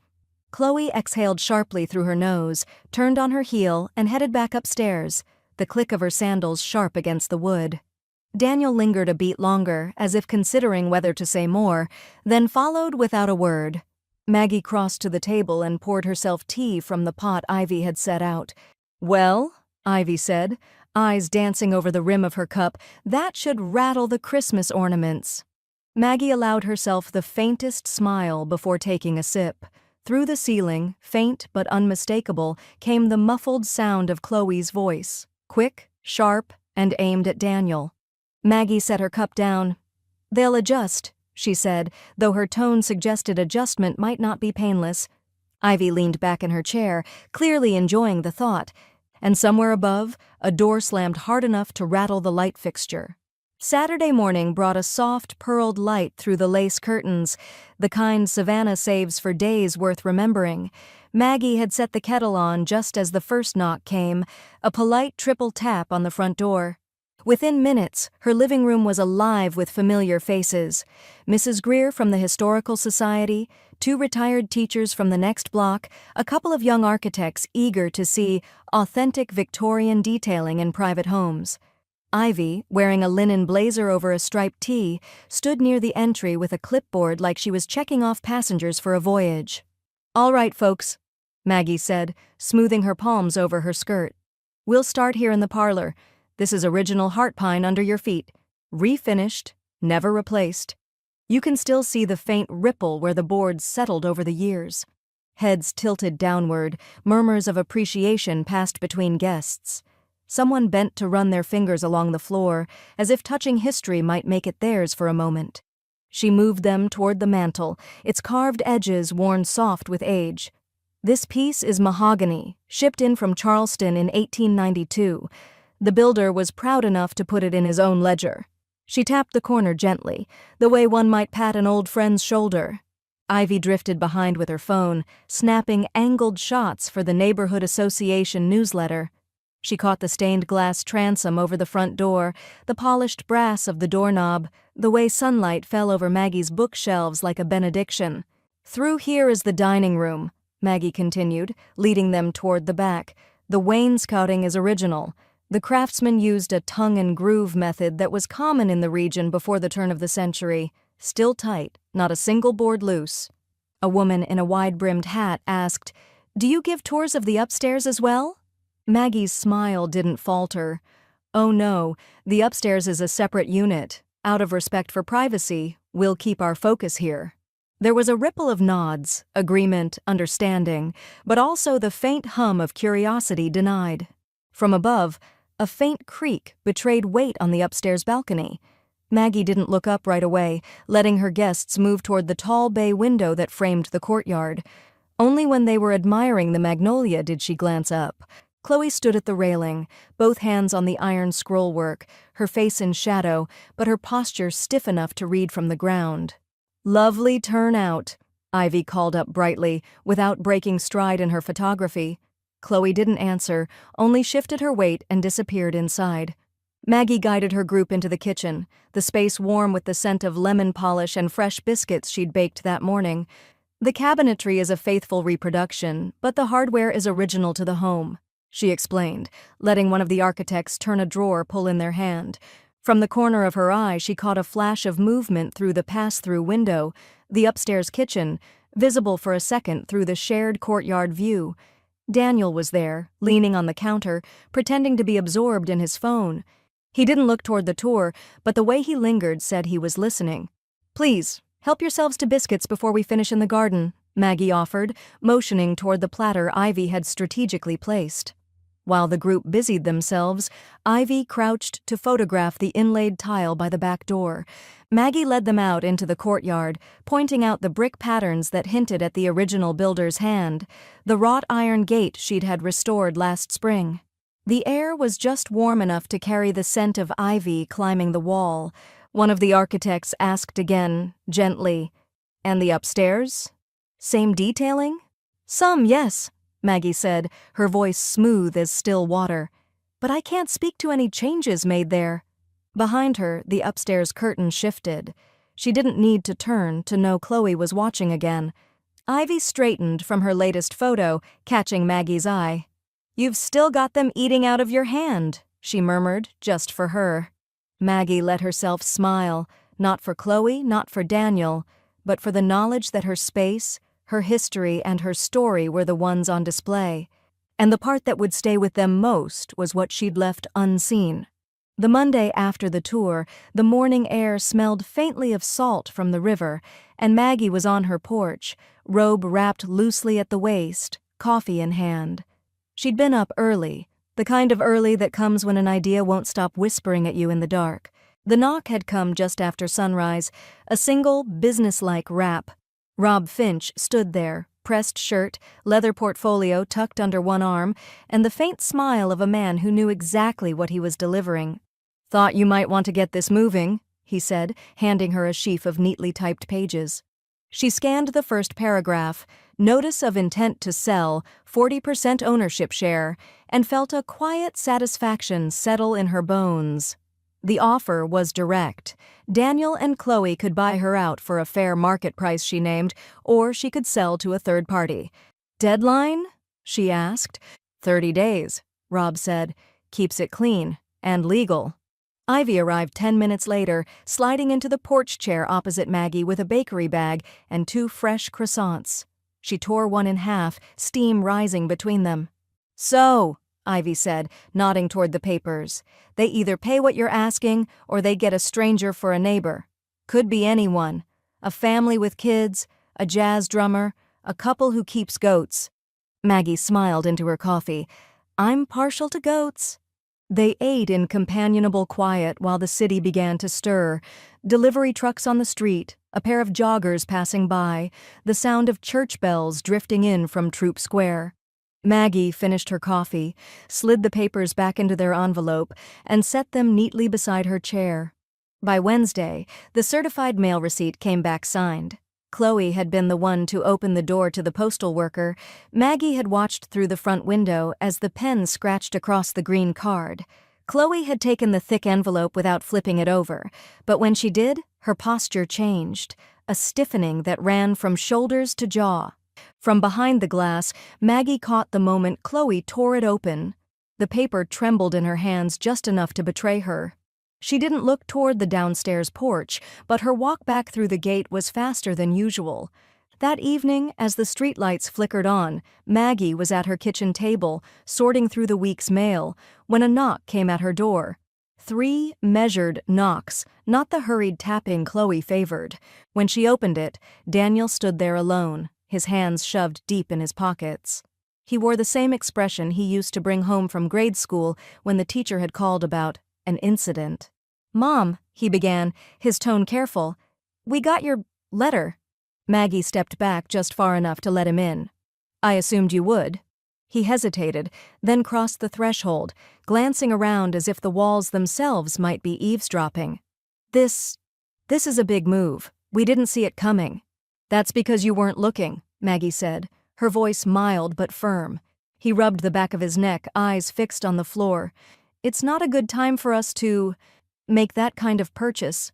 Chloe exhaled sharply through her nose, turned on her heel, and headed back upstairs, the click of her sandals sharp against the wood. Daniel lingered a beat longer, as if considering whether to say more, then followed without a word. Maggie crossed to the table and poured herself tea from the pot Ivy had set out. "Well," Ivy said, eyes dancing over the rim of her cup, "that should rattle the Christmas ornaments." Maggie allowed herself the faintest smile before taking a sip. Through the ceiling, faint but unmistakable, came the muffled sound of Chloe's voice, quick, sharp, and aimed at Daniel. Maggie set her cup down. "They'll adjust," she said, though her tone suggested adjustment might not be painless. Ivy leaned back in her chair, clearly enjoying the thought. and somewhere above, a door slammed hard enough to rattle the light fixture. Saturday morning brought a soft, pearled light through the lace curtains, the kind Savannah saves for days worth remembering. Maggie had set the kettle on just as the first knock came, a polite triple tap on the front door. Within minutes, her living room was alive with familiar faces. Mrs. Greer from the Historical Society, 2 retired teachers from the next block, a couple of young architects eager to see authentic Victorian detailing in private homes. Ivy, wearing a linen blazer over a striped tee, stood near the entry with a clipboard like she was checking off passengers for a voyage. "All right, folks," Maggie said, smoothing her palms over her skirt. "We'll start here in the parlor. This is original heart pine under your feet. Refinished, never replaced. You can still see the faint ripple where the boards settled over the years." Heads tilted downward, murmurs of appreciation passed between guests. Someone bent to run their fingers along the floor, as if touching history might make it theirs for a moment. She moved them toward the mantel, its carved edges worn soft with age. "This piece is mahogany, shipped in from Charleston in 1892. The builder was proud enough to put it in his own ledger." She tapped the corner gently, the way one might pat an old friend's shoulder. Ivy drifted behind with her phone, snapping angled shots for the Neighborhood Association newsletter. She caught the stained glass transom over the front door, the polished brass of the doorknob, the way sunlight fell over Maggie's bookshelves like a benediction. "Through here is the dining room," Maggie continued, leading them toward the back. "The wainscoting is original. The craftsman used a tongue-and-groove method that was common in the region before the turn of the century. Still tight, not a single board loose." A woman in a wide-brimmed hat asked, "Do you give tours of the upstairs as well?" Maggie's smile didn't falter. "Oh no, the upstairs is a separate unit. Out of respect for privacy, we'll keep our focus here." There was a ripple of nods, agreement, understanding, but also the faint hum of curiosity denied. From above, a faint creak betrayed weight on the upstairs balcony. Maggie didn't look up right away, letting her guests move toward the tall bay window that framed the courtyard. Only when they were admiring the magnolia did she glance up. Chloe stood at the railing, both hands on the iron scrollwork, her face in shadow, but her posture stiff enough to read from the ground. "Lovely turnout," Ivy called up brightly, without breaking stride in her photography. Chloe didn't answer, only shifted her weight and disappeared inside. Maggie guided her group into the kitchen, the space warm with the scent of lemon polish and fresh biscuits she'd baked that morning. "The cabinetry is a faithful reproduction, but the hardware is original to the home," she explained, letting one of the architects turn a drawer pull in their hand. From the corner of her eye, she caught a flash of movement through the pass-through window, the upstairs kitchen, visible for a second through the shared courtyard view. Daniel was there, leaning on the counter, pretending to be absorbed in his phone. He didn't look toward the tour, but the way he lingered said he was listening. "Please, help yourselves to biscuits before we finish in the garden," Maggie offered, motioning toward the platter Ivy had strategically placed. While the group busied themselves, Ivy crouched to photograph the inlaid tile by the back door. Maggie led them out into the courtyard, pointing out the brick patterns that hinted at the original builder's hand, the wrought iron gate she'd had restored last spring. The air was just warm enough to carry the scent of ivy climbing the wall. One of the architects asked again, gently, "And the upstairs? Same detailing?" "Some, yes," Maggie said, her voice smooth as still water. "But I can't speak to any changes made there." Behind her, the upstairs curtain shifted. She didn't need to turn to know Chloe was watching again. Ivy straightened from her latest photo, catching Maggie's eye. "You've still got them eating out of your hand," she murmured, just for her. Maggie let herself smile, not for Chloe, not for Daniel, but for the knowledge that her space, her history, and her story were the ones on display. And the part that would stay with them most was what she'd left unseen. The Monday after the tour, the morning air smelled faintly of salt from the river, and Maggie was on her porch, robe wrapped loosely at the waist, coffee in hand. She'd been up early, the kind of early that comes when an idea won't stop whispering at you in the dark. The knock had come just after sunrise, a single, businesslike rap. Rob Finch stood there, pressed shirt, leather portfolio tucked under one arm, and the faint smile of a man who knew exactly what he was delivering. "Thought you might want to get this moving," he said, handing her a sheaf of neatly typed pages. She scanned the first paragraph, notice of intent to sell, 40% ownership share, and felt a quiet satisfaction settle in her bones. The offer was direct. Daniel and Chloe could buy her out for a fair market price, she named, or she could sell to a third party. "Deadline?" she asked. 30 days, Rob said. "Keeps it clean and legal." Ivy arrived 10 minutes later, sliding into the porch chair opposite Maggie with a bakery bag and 2 fresh croissants. She tore one in half, steam rising between them. "So," Ivy said, nodding toward the papers, "they either pay what you're asking or they get a stranger for a neighbor. Could be anyone. A family with kids, a jazz drummer, a couple who keeps goats." Maggie smiled into her coffee. "I'm partial to goats." They ate in companionable quiet while the city began to stir. Delivery trucks on the street, a pair of joggers passing by, the sound of church bells drifting in from Troop Square. Maggie finished her coffee, slid the papers back into their envelope, and set them neatly beside her chair. By Wednesday, the certified mail receipt came back signed. Chloe had been the one to open the door to the postal worker. Maggie had watched through the front window as the pen scratched across the green card. Chloe had taken the thick envelope without flipping it over, but when she did, her posture changed, a stiffening that ran from shoulders to jaw. From behind the glass, Maggie caught the moment Chloe tore it open. The paper trembled in her hands just enough to betray her. She didn't look toward the downstairs porch, but her walk back through the gate was faster than usual. That evening, as the streetlights flickered on, Maggie was at her kitchen table, sorting through the week's mail, when a knock came at her door. 3 measured knocks, not the hurried tapping Chloe favored. When she opened it, Daniel stood there alone, his hands shoved deep in his pockets. He wore the same expression he used to bring home from grade school when the teacher had called about an incident. "Mom," he began, his tone careful, "we got your letter." Maggie stepped back just far enough to let him in. "I assumed you would." He hesitated, then crossed the threshold, glancing around as if the walls themselves might be eavesdropping. This is a big move. We didn't see it coming." "That's because you weren't looking," Maggie said, her voice mild but firm. He rubbed the back of his neck, eyes fixed on the floor. "It's not a good time for us to make that kind of purchase."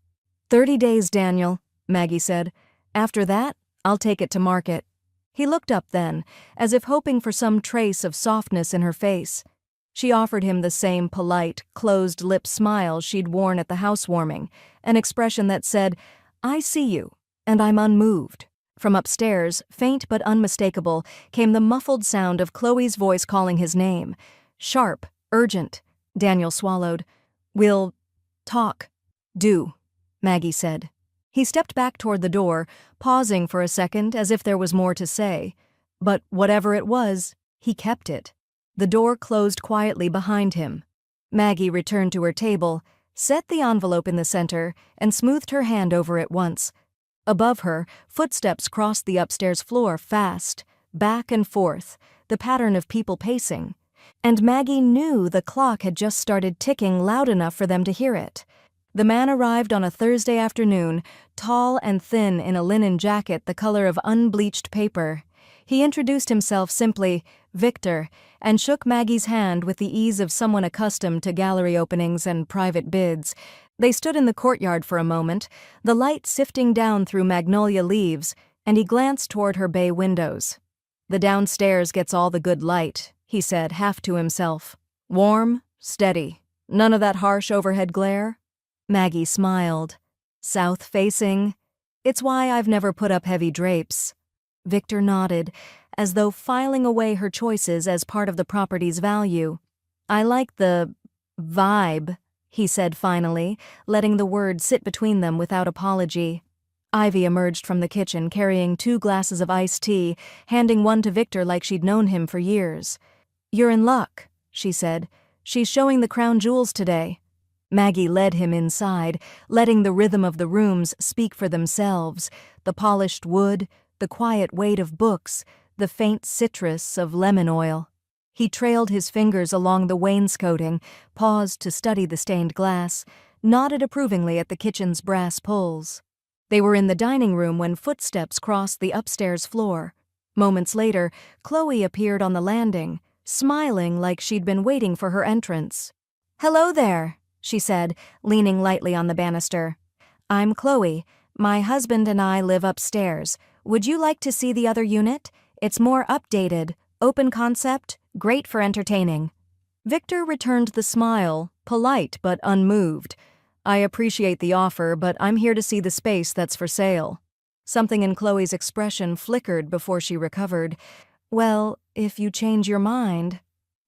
30 days, Daniel," Maggie said. "After that, I'll take it to market." He looked up then, as if hoping for some trace of softness in her face. She offered him the same polite, closed-lip smile she'd worn at the housewarming, an expression that said, "I see you, and I'm unmoved." From upstairs, faint but unmistakable, came the muffled sound of Chloe's voice calling his name. Sharp, urgent. Daniel swallowed. "We'll talk." "Do," Maggie said. He stepped back toward the door, pausing for a second as if there was more to say. But whatever it was, he kept it. The door closed quietly behind him. Maggie returned to her table, set the envelope in the center, and smoothed her hand over it once. Above her, footsteps crossed the upstairs floor fast, back and forth, the pattern of people pacing. And Maggie knew the clock had just started ticking loud enough for them to hear it. The man arrived on a Thursday afternoon, tall and thin in a linen jacket the color of unbleached paper. He introduced himself simply, Victor, and shook Maggie's hand with the ease of someone accustomed to gallery openings and private bids. They stood in the courtyard for a moment, the light sifting down through magnolia leaves, and he glanced toward her bay windows. "The downstairs gets all the good light," he said, half to himself. "Warm, steady, none of that harsh overhead glare." Maggie smiled. "South-facing? It's why I've never put up heavy drapes." Victor nodded, as though filing away her choices as part of the property's value. "I like the vibe," he said finally, letting the word sit between them without apology. Ivy emerged from the kitchen carrying 2 glasses of iced tea, handing one to Victor like she'd known him for years. "You're in luck," she said. "She's showing the crown jewels today." Maggie led him inside, letting the rhythm of the rooms speak for themselves, the polished wood, the quiet weight of books, the faint citrus of lemon oil. He trailed his fingers along the wainscoting, paused to study the stained glass, nodded approvingly at the kitchen's brass pulls. They were in the dining room when footsteps crossed the upstairs floor. Moments later, Chloe appeared on the landing, smiling like she'd been waiting for her entrance. "Hello there," she said, leaning lightly on the banister. "I'm Chloe. My husband and I live upstairs. Would you like to see the other unit? It's more updated, open concept, great for entertaining." Victor returned the smile, polite but unmoved. "I appreciate the offer, but I'm here to see the space that's for sale." Something in Chloe's expression flickered before she recovered. "Well, if you change your mind—"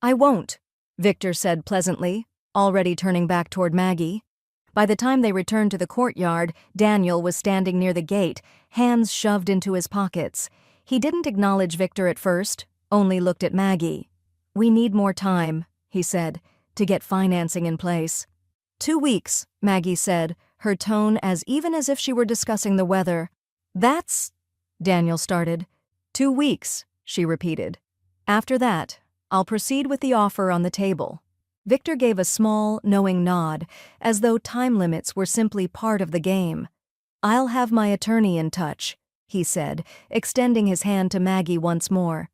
"I won't," Victor said pleasantly, already turning back toward Maggie. By the time they returned to the courtyard, Daniel was standing near the gate, hands shoved into his pockets. He didn't acknowledge Victor at first, only looked at Maggie. "We need more time," he said, "to get financing in place." 2 weeks, Maggie said, her tone as even as if she were discussing the weather. "That's—" Daniel started. 2 weeks, she repeated. "After that, I'll proceed with the offer on the table." Victor gave a small, knowing nod, as though time limits were simply part of the game. "I'll have my attorney in touch," he said, extending his hand to Maggie once more.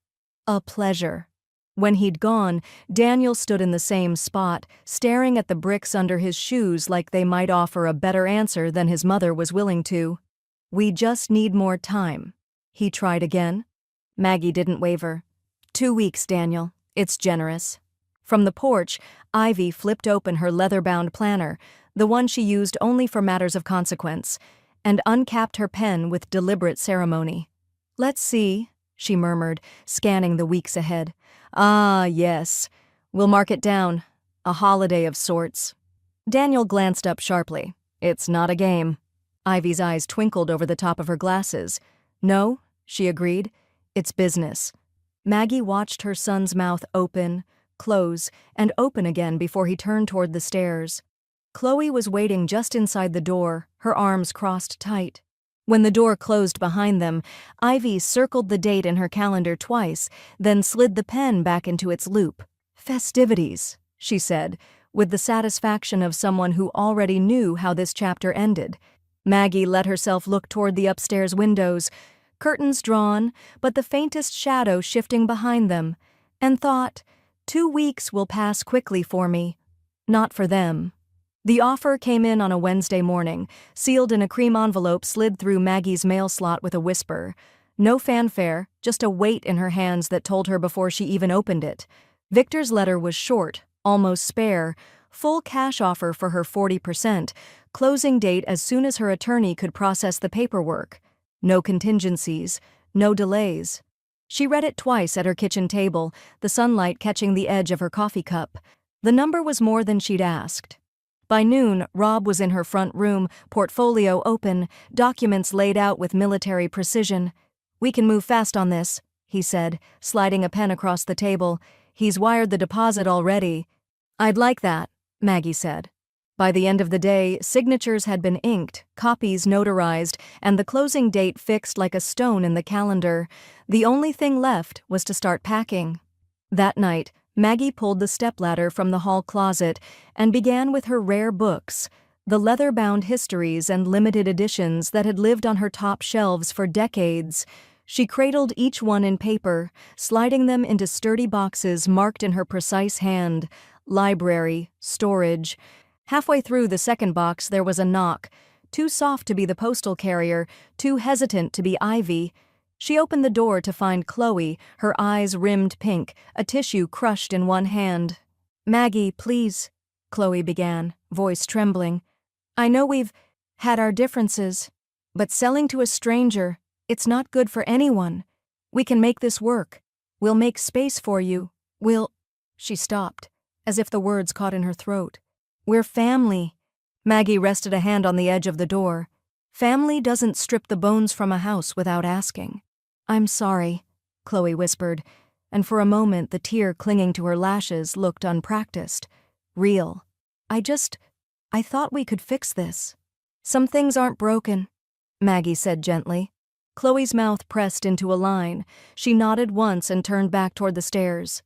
"A pleasure." When he'd gone, Daniel stood in the same spot, staring at the bricks under his shoes like they might offer a better answer than his mother was willing to. "We just need more time." He tried again. Maggie didn't waver. 2 weeks, Daniel. It's generous." From the porch, Ivy flipped open her leather-bound planner, the one she used only for matters of consequence, and uncapped her pen with deliberate ceremony. "Let's see," she murmured, scanning the weeks ahead. "Ah, yes. We'll mark it down. A holiday of sorts." Daniel glanced up sharply. "It's not a game." Ivy's eyes twinkled over the top of her glasses. "No," she agreed. "It's business." Maggie watched her son's mouth open, close, and open again before he turned toward the stairs. Chloe was waiting just inside the door, her arms crossed tight. When the door closed behind them, Ivy circled the date in her calendar twice, then slid the pen back into its loop. "Festivities," she said, with the satisfaction of someone who already knew how this chapter ended. Maggie let herself look toward the upstairs windows, curtains drawn, but the faintest shadow shifting behind them, and thought, 2 weeks will pass quickly for me. Not for them. The offer came in on a Wednesday morning, sealed in a cream envelope slid through Maggie's mail slot with a whisper. No fanfare, just a weight in her hands that told her before she even opened it. Victor's letter was short, almost spare, full cash offer for her 40%, closing date as soon as her attorney could process the paperwork. No contingencies, no delays. She read it twice at her kitchen table, the sunlight catching the edge of her coffee cup. The number was more than she'd asked. By noon, Rob was in her front room, portfolio open, documents laid out with military precision. "We can move fast on this," he said, sliding a pen across the table. "He's wired the deposit already." "I'd like that," Maggie said. By the end of the day, signatures had been inked, copies notarized, and the closing date fixed like a stone in the calendar. The only thing left was to start packing. That night, Maggie pulled the stepladder from the hall closet and began with her rare books, the leather-bound histories and limited editions that had lived on her top shelves for decades. She cradled each one in paper, sliding them into sturdy boxes marked in her precise hand: library, storage. Halfway through the second box there was a knock, too soft to be the postal carrier, too hesitant to be Ivy. She opened the door to find Chloe, her eyes rimmed pink, a tissue crushed in one hand. "Maggie, please," Chloe began, voice trembling. "I know we've had our differences, but selling to a stranger, it's not good for anyone. We can make this work. We'll make space for you. We'll—" She stopped, as if the words caught in her throat. "We're family." Maggie rested a hand on the edge of the door. "Family doesn't strip the bones from a house without asking." "I'm sorry," Chloe whispered, and for a moment the tear clinging to her lashes looked unpracticed. Real. I thought we could fix this." "Some things aren't broken," Maggie said gently. Chloe's mouth pressed into a line. She nodded once and turned back toward the stairs.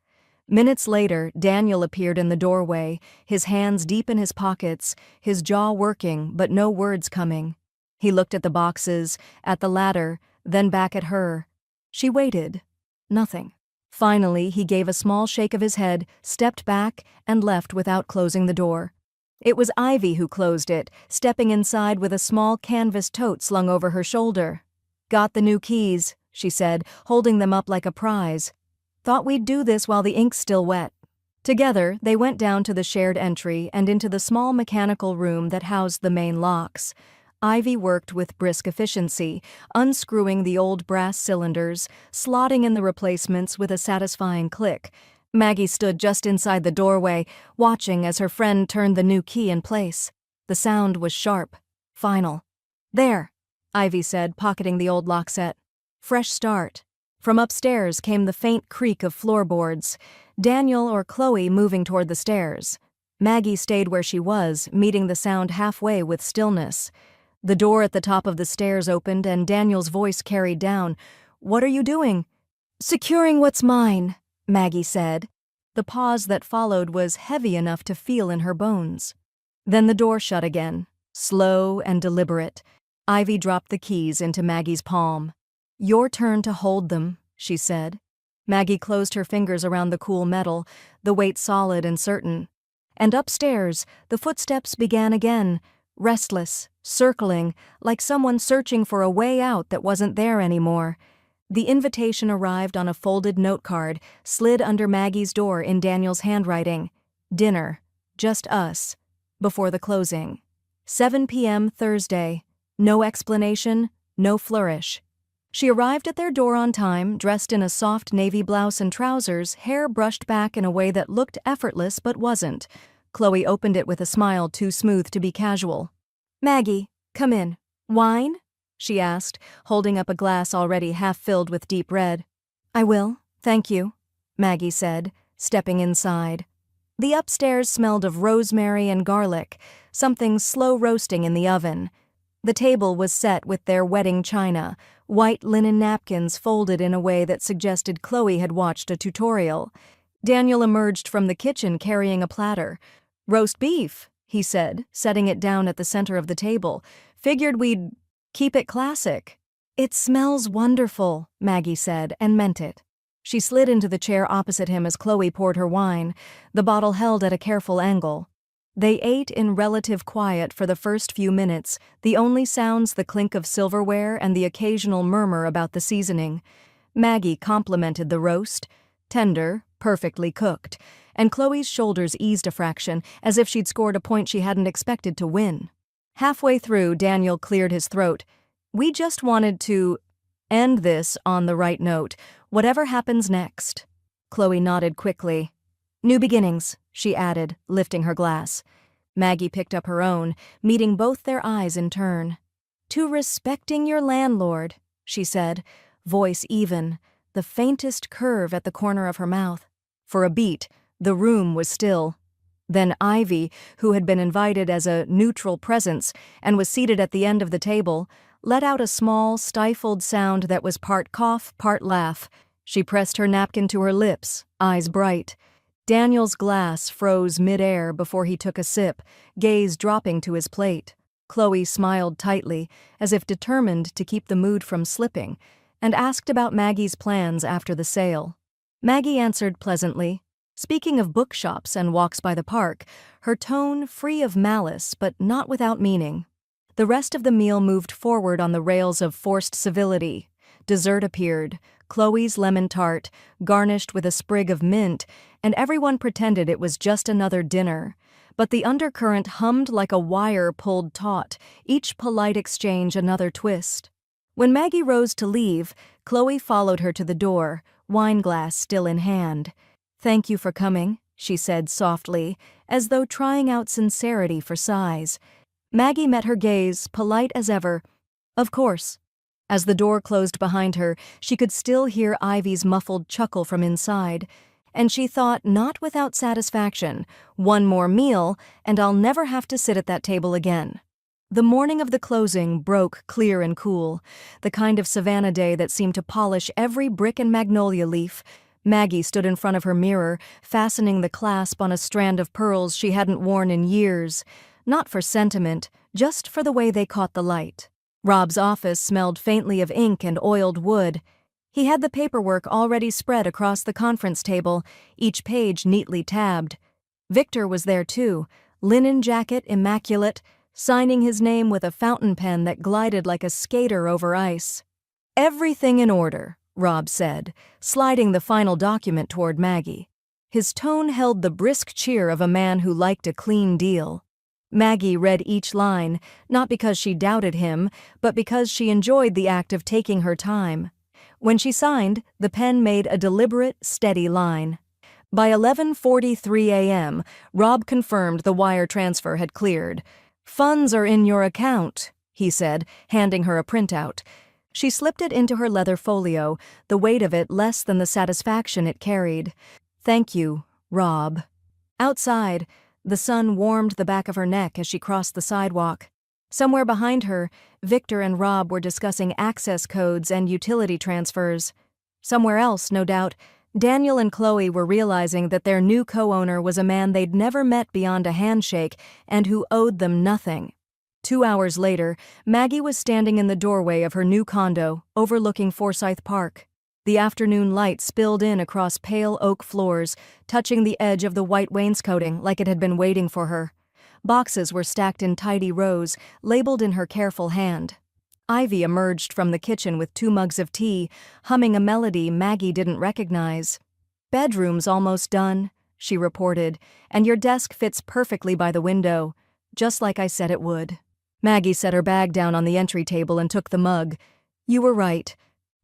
Minutes later, Daniel appeared in the doorway, his hands deep in his pockets, his jaw working but no words coming. He looked at the boxes, at the ladder, then back at her. She waited. Nothing. Finally, he gave a small shake of his head, stepped back, and left without closing the door. It was Ivy who closed it, stepping inside with a small canvas tote slung over her shoulder. "Got the new keys," she said, holding them up like a prize. "Thought we'd do this while the ink's still wet." Together, they went down to the shared entry and into the small mechanical room that housed the main locks. Ivy worked with brisk efficiency, unscrewing the old brass cylinders, slotting in the replacements with a satisfying click. Maggie stood just inside the doorway, watching as her friend turned the new key in place. The sound was sharp, final. "There," Ivy said, pocketing the old lock set. "Fresh start." From upstairs came the faint creak of floorboards. Daniel or Chloe moving toward the stairs. Maggie stayed where she was, meeting the sound halfway with stillness. The door at the top of the stairs opened and Daniel's voice carried down. "What are you doing?" "Securing what's mine," Maggie said. The pause that followed was heavy enough to feel in her bones. Then the door shut again, slow and deliberate. Ivy dropped the keys into Maggie's palm. "Your turn to hold them," she said. Maggie closed her fingers around the cool metal, the weight solid and certain. And upstairs, the footsteps began again, restless, circling, like someone searching for a way out that wasn't there anymore. The invitation arrived on a folded note card, slid under Maggie's door in Daniel's handwriting. "Dinner. Just us. Before the closing. 7 p.m. Thursday. No explanation, no flourish." She arrived at their door on time, dressed in a soft navy blouse and trousers, hair brushed back in a way that looked effortless but wasn't. Chloe opened it with a smile too smooth to be casual. "Maggie, come in. Wine?" she asked, holding up a glass already half filled with deep red. "I will, thank you," Maggie said, stepping inside. The upstairs smelled of rosemary and garlic, something slow roasting in the oven. The table was set with their wedding china, white linen napkins folded in a way that suggested Chloe had watched a tutorial. Daniel emerged from the kitchen carrying a platter. "Roast beef," he said, setting it down at the center of the table. "Figured we'd keep it classic." "It smells wonderful," Maggie said, and meant it. She slid into the chair opposite him as Chloe poured her wine, the bottle held at a careful angle. They ate in relative quiet for the first few minutes, the only sounds the clink of silverware and the occasional murmur about the seasoning. Maggie complimented the roast, tender, perfectly cooked, and Chloe's shoulders eased a fraction, as if she'd scored a point she hadn't expected to win. Halfway through, Daniel cleared his throat. "We just wanted to end this on the right note, whatever happens next." Chloe nodded quickly. "New beginnings," she added, lifting her glass. Maggie picked up her own, meeting both their eyes in turn. "To respecting your landlord," she said, voice even, the faintest curve at the corner of her mouth. For a beat, the room was still. Then Ivy, who had been invited as a neutral presence and was seated at the end of the table, let out a small, stifled sound that was part cough, part laugh. She pressed her napkin to her lips, eyes bright. Daniel's glass froze mid-air before he took a sip, gaze dropping to his plate. Chloe smiled tightly, as if determined to keep the mood from slipping, and asked about Maggie's plans after the sale. Maggie answered pleasantly. Speaking of bookshops and walks by the park, her tone free of malice but not without meaning. The rest of the meal moved forward on the rails of forced civility. Dessert appeared, Chloe's lemon tart, garnished with a sprig of mint, and everyone pretended it was just another dinner. But the undercurrent hummed like a wire pulled taut, each polite exchange another twist. When Maggie rose to leave, Chloe followed her to the door, wineglass still in hand. "Thank you for coming," she said softly, as though trying out sincerity for size. Maggie met her gaze, polite as ever. "Of course." As the door closed behind her, she could still hear Ivy's muffled chuckle from inside, and she thought, not without satisfaction, one more meal, and I'll never have to sit at that table again. The morning of the closing broke clear and cool, the kind of Savannah day that seemed to polish every brick and magnolia leaf. Maggie stood in front of her mirror, fastening the clasp on a strand of pearls she hadn't worn in years. Not for sentiment, just for the way they caught the light. Rob's office smelled faintly of ink and oiled wood. He had the paperwork already spread across the conference table, each page neatly tabbed. Victor was there too, linen jacket immaculate, signing his name with a fountain pen that glided like a skater over ice. "Everything in order," Rob said, sliding the final document toward Maggie. His tone held the brisk cheer of a man who liked a clean deal. Maggie read each line, not because she doubted him, but because she enjoyed the act of taking her time. When she signed, the pen made a deliberate, steady line. By 11:43 a.m., Rob confirmed the wire transfer had cleared. "Funds are in your account," he said, handing her a printout. She slipped it into her leather folio, the weight of it less than the satisfaction it carried. "Thank you, Rob." Outside, the sun warmed the back of her neck as she crossed the sidewalk. Somewhere behind her, Victor and Rob were discussing access codes and utility transfers. Somewhere else, no doubt, Daniel and Chloe were realizing that their new co-owner was a man they'd never met beyond a handshake and who owed them nothing. 2 hours later, Maggie was standing in the doorway of her new condo, overlooking Forsyth Park. The afternoon light spilled in across pale oak floors, touching the edge of the white wainscoting like it had been waiting for her. Boxes were stacked in tidy rows, labeled in her careful hand. Ivy emerged from the kitchen with 2 mugs of tea, humming a melody Maggie didn't recognize. "Bedroom's almost done," she reported, "and your desk fits perfectly by the window, just like I said it would." Maggie set her bag down on the entry table and took the mug. "You were right."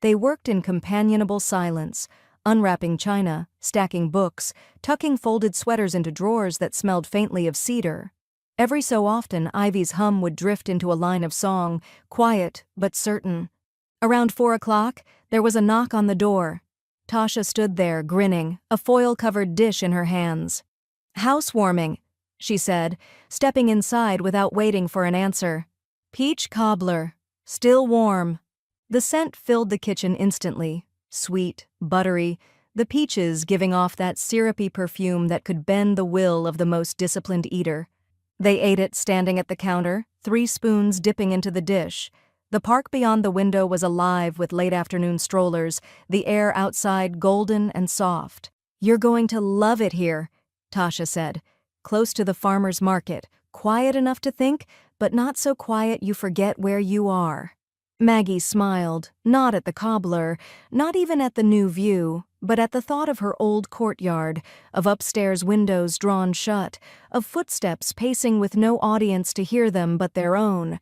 They worked in companionable silence, unwrapping china, stacking books, tucking folded sweaters into drawers that smelled faintly of cedar. Every so often, Ivy's hum would drift into a line of song, quiet but certain. Around 4 o'clock, there was a knock on the door. Tasha stood there, grinning, a foil-covered dish in her hands. "Housewarming," she said, stepping inside without waiting for an answer. "Peach cobbler. Still warm." The scent filled the kitchen instantly, sweet, buttery, the peaches giving off that syrupy perfume that could bend the will of the most disciplined eater. They ate it standing at the counter, 3 spoons dipping into the dish. The park beyond the window was alive with late-afternoon strollers, the air outside golden and soft. "You're going to love it here," Tasha said. "Close to the farmer's market, quiet enough to think, but not so quiet you forget where you are." Maggie smiled, not at the cobbler, not even at the new view, but at the thought of her old courtyard, of upstairs windows drawn shut, of footsteps pacing with no audience to hear them but their own.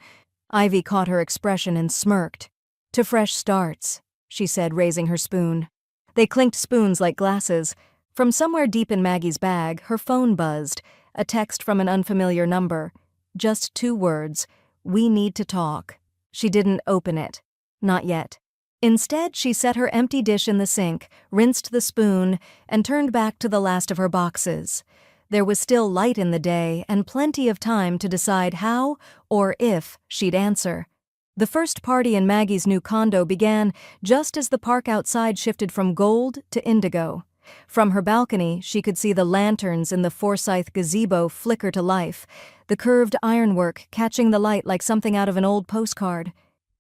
Ivy caught her expression and smirked. "To fresh starts," she said, raising her spoon. They clinked spoons like glasses. From somewhere deep in Maggie's bag, her phone buzzed, a text from an unfamiliar number. Just 2 words, "We need to talk." She didn't open it. Not yet. Instead, she set her empty dish in the sink, rinsed the spoon, and turned back to the last of her boxes. There was still light in the day and plenty of time to decide how, or if, she'd answer. The first party in Maggie's new condo began just as the park outside shifted from gold to indigo. From her balcony, she could see the lanterns in the Forsyth gazebo flicker to life, the curved ironwork catching the light like something out of an old postcard.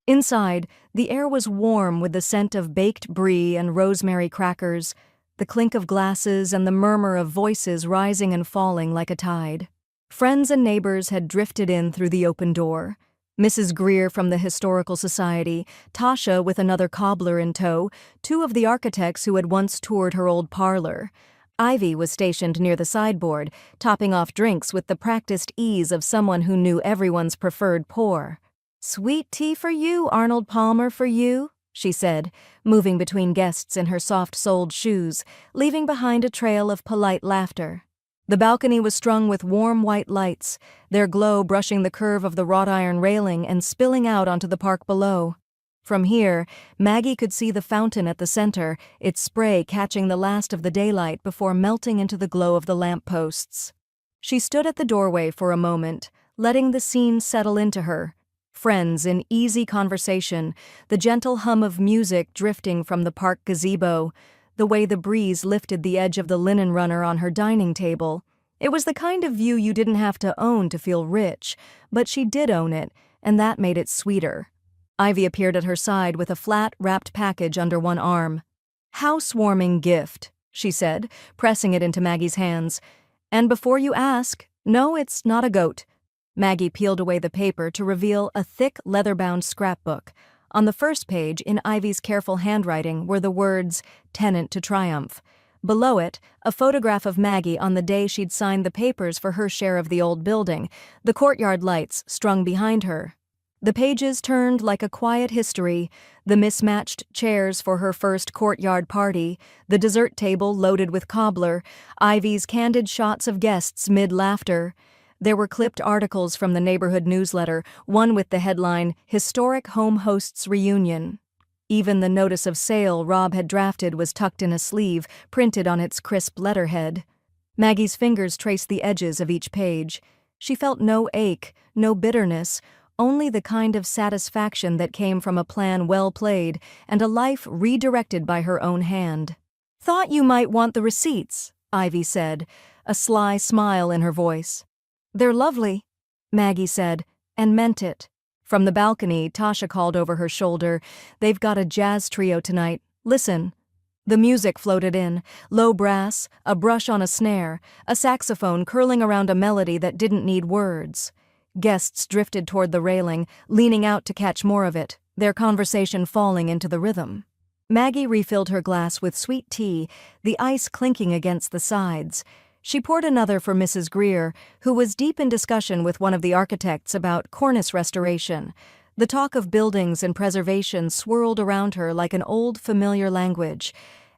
Inside, the air was warm with the scent of baked brie and rosemary crackers, the clink of glasses and the murmur of voices rising and falling like a tide. Friends and neighbors had drifted in through the open door. Mrs. Greer from the Historical Society, Tasha with another cobbler in tow, 2 of the architects who had once toured her old parlor. Ivy was stationed near the sideboard, topping off drinks with the practiced ease of someone who knew everyone's preferred pour. "Sweet tea for you, Arnold Palmer for you," she said, moving between guests in her soft-soled shoes, leaving behind a trail of polite laughter. The balcony was strung with warm white lights, their glow brushing the curve of the wrought iron railing and spilling out onto the park below. From here, Maggie could see the fountain at the center, its spray catching the last of the daylight before melting into the glow of the lamp posts. She stood at the doorway for a moment, letting the scene settle into her. Friends in easy conversation, the gentle hum of music drifting from the park gazebo, the way the breeze lifted the edge of the linen runner on her dining table. It was the kind of view you didn't have to own to feel rich, but she did own it, and that made it sweeter. Ivy appeared at her side with a flat, wrapped package under one arm. "Housewarming gift," she said, pressing it into Maggie's hands. "And before you ask, no, it's not a goat." Maggie peeled away the paper to reveal a thick, leather-bound scrapbook. On the first page, in Ivy's careful handwriting, were the words, "Tenant to Triumph." Below it, a photograph of Maggie on the day she'd signed the papers for her share of the old building, the courtyard lights strung behind her. The pages turned like a quiet history, the mismatched chairs for her first courtyard party, the dessert table loaded with cobbler, Ivy's candid shots of guests mid-laughter. There were clipped articles from the neighborhood newsletter, one with the headline, "Historic Home Hosts Reunion." Even the notice of sale Rob had drafted was tucked in a sleeve, printed on its crisp letterhead. Maggie's fingers traced the edges of each page. She felt no ache, no bitterness, only the kind of satisfaction that came from a plan well played and a life redirected by her own hand. "Thought you might want the receipts," Ivy said, a sly smile in her voice. "They're lovely," Maggie said, and meant it. From the balcony, Tasha called over her shoulder, "They've got a jazz trio tonight. Listen." The music floated in, low brass, a brush on a snare, a saxophone curling around a melody that didn't need words. Guests drifted toward the railing, leaning out to catch more of it, their conversation falling into the rhythm. Maggie refilled her glass with sweet tea, the ice clinking against the sides. She poured another for Mrs. Greer, who was deep in discussion with one of the architects about cornice restoration. The talk of buildings and preservation swirled around her like an old, familiar language.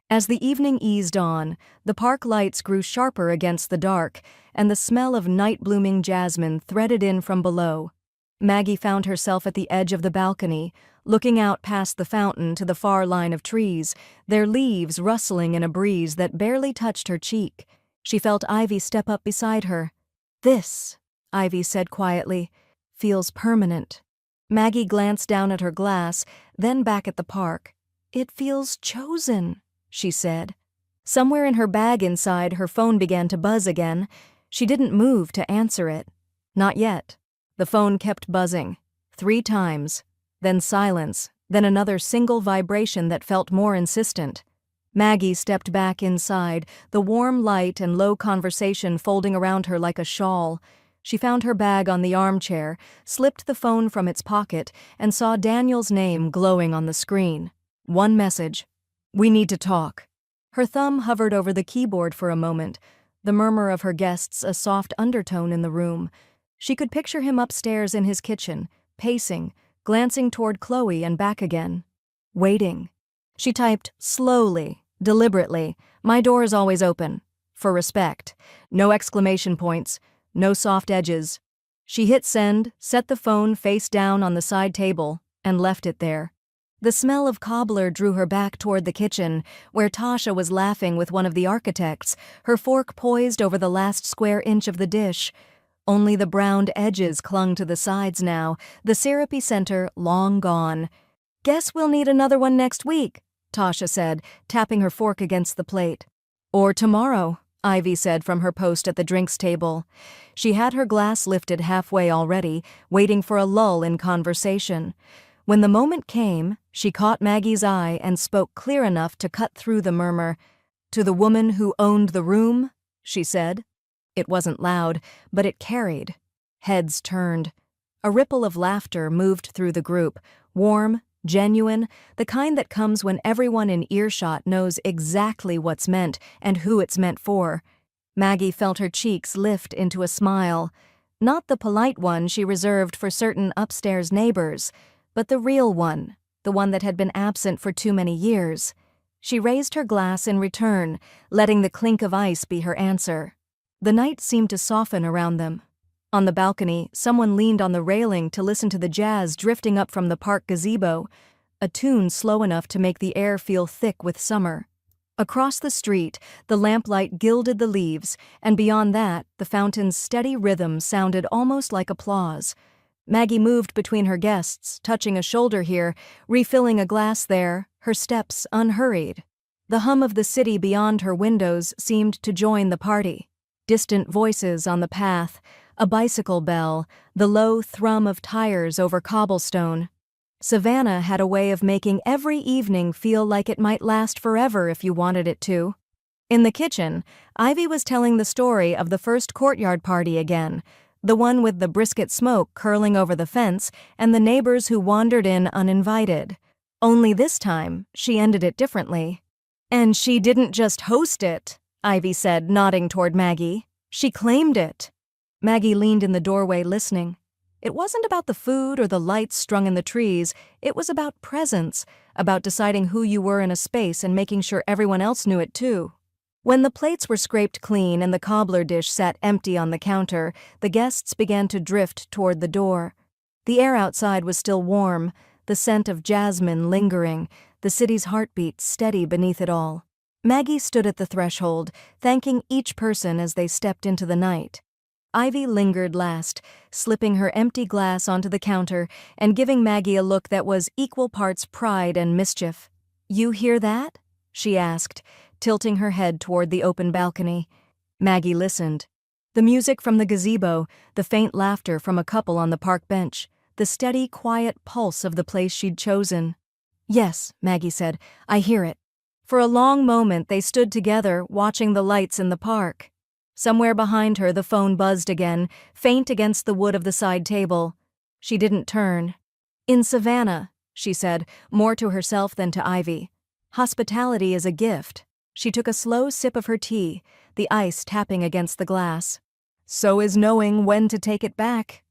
As the evening eased on, the park lights grew sharper against the dark, and the smell of night-blooming jasmine threaded in from below. Maggie found herself at the edge of the balcony, looking out past the fountain to the far line of trees, their leaves rustling in a breeze that barely touched her cheek. She felt Ivy step up beside her. "This," Ivy said quietly, "feels permanent." Maggie glanced down at her glass, then back at the park. "It feels chosen," she said. Somewhere in her bag inside, her phone began to buzz again. She didn't move to answer it. Not yet. The phone kept buzzing. 3 times. Then silence, then another single vibration that felt more insistent. Maggie stepped back inside, the warm light and low conversation folding around her like a shawl. She found her bag on the armchair, slipped the phone from its pocket, and saw Daniel's name glowing on the screen. One message. "We need to talk." Her thumb hovered over the keyboard for a moment, the murmur of her guests a soft undertone in the room. She could picture him upstairs in his kitchen, pacing, glancing toward Chloe and back again. Waiting. She typed slowly, deliberately, "My door is always open." For respect. No exclamation points, no soft edges. She hit send, set the phone face down on the side table, and left it there. The smell of cobbler drew her back toward the kitchen, where Tasha was laughing with one of the architects, her fork poised over the last square inch of the dish. Only the browned edges clung to the sides now, the syrupy center long gone. "Guess we'll need another one next week," Tasha said, tapping her fork against the plate. "Or tomorrow," Ivy said from her post at the drinks table. She had her glass lifted halfway already, waiting for a lull in conversation. When the moment came, she caught Maggie's eye and spoke clear enough to cut through the murmur. "To the woman who owned the room," she said. It wasn't loud, but it carried. Heads turned. A ripple of laughter moved through the group, warm, genuine, the kind that comes when everyone in earshot knows exactly what's meant and who it's meant for. Maggie felt her cheeks lift into a smile. Not the polite one she reserved for certain upstairs neighbors, but the real one, the one that had been absent for too many years. She raised her glass in return, letting the clink of ice be her answer. The night seemed to soften around them. On the balcony, someone leaned on the railing to listen to the jazz drifting up from the park gazebo, a tune slow enough to make the air feel thick with summer. Across the street, the lamplight gilded the leaves, and beyond that, the fountain's steady rhythm sounded almost like applause. Maggie moved between her guests, touching a shoulder here, refilling a glass there, her steps unhurried. The hum of the city beyond her windows seemed to join the party. Distant voices on the path, a bicycle bell, the low thrum of tires over cobblestone. Savannah had a way of making every evening feel like it might last forever if you wanted it to. In the kitchen, Ivy was telling the story of the first courtyard party again, the one with the brisket smoke curling over the fence and the neighbors who wandered in uninvited. Only this time, she ended it differently. "And she didn't just host it," Ivy said, nodding toward Maggie. "She claimed it." Maggie leaned in the doorway listening. It wasn't about the food or the lights strung in the trees, it was about presence, about deciding who you were in a space and making sure everyone else knew it too. When the plates were scraped clean and the cobbler dish sat empty on the counter, the guests began to drift toward the door. The air outside was still warm, the scent of jasmine lingering, the city's heartbeat steady beneath it all. Maggie stood at the threshold, thanking each person as they stepped into the night. Ivy lingered last, slipping her empty glass onto the counter and giving Maggie a look that was equal parts pride and mischief. "You hear that?" she asked, tilting her head toward the open balcony. Maggie listened. The music from the gazebo, the faint laughter from a couple on the park bench, the steady, quiet pulse of the place she'd chosen. "Yes," Maggie said, "I hear it." For a long moment they stood together, watching the lights in the park. Somewhere behind her the phone buzzed again, faint against the wood of the side table. She didn't turn. "In Savannah," she said, more to herself than to Ivy. "Hospitality is a gift." She took a slow sip of her tea, the ice tapping against the glass. "So is knowing when to take it back."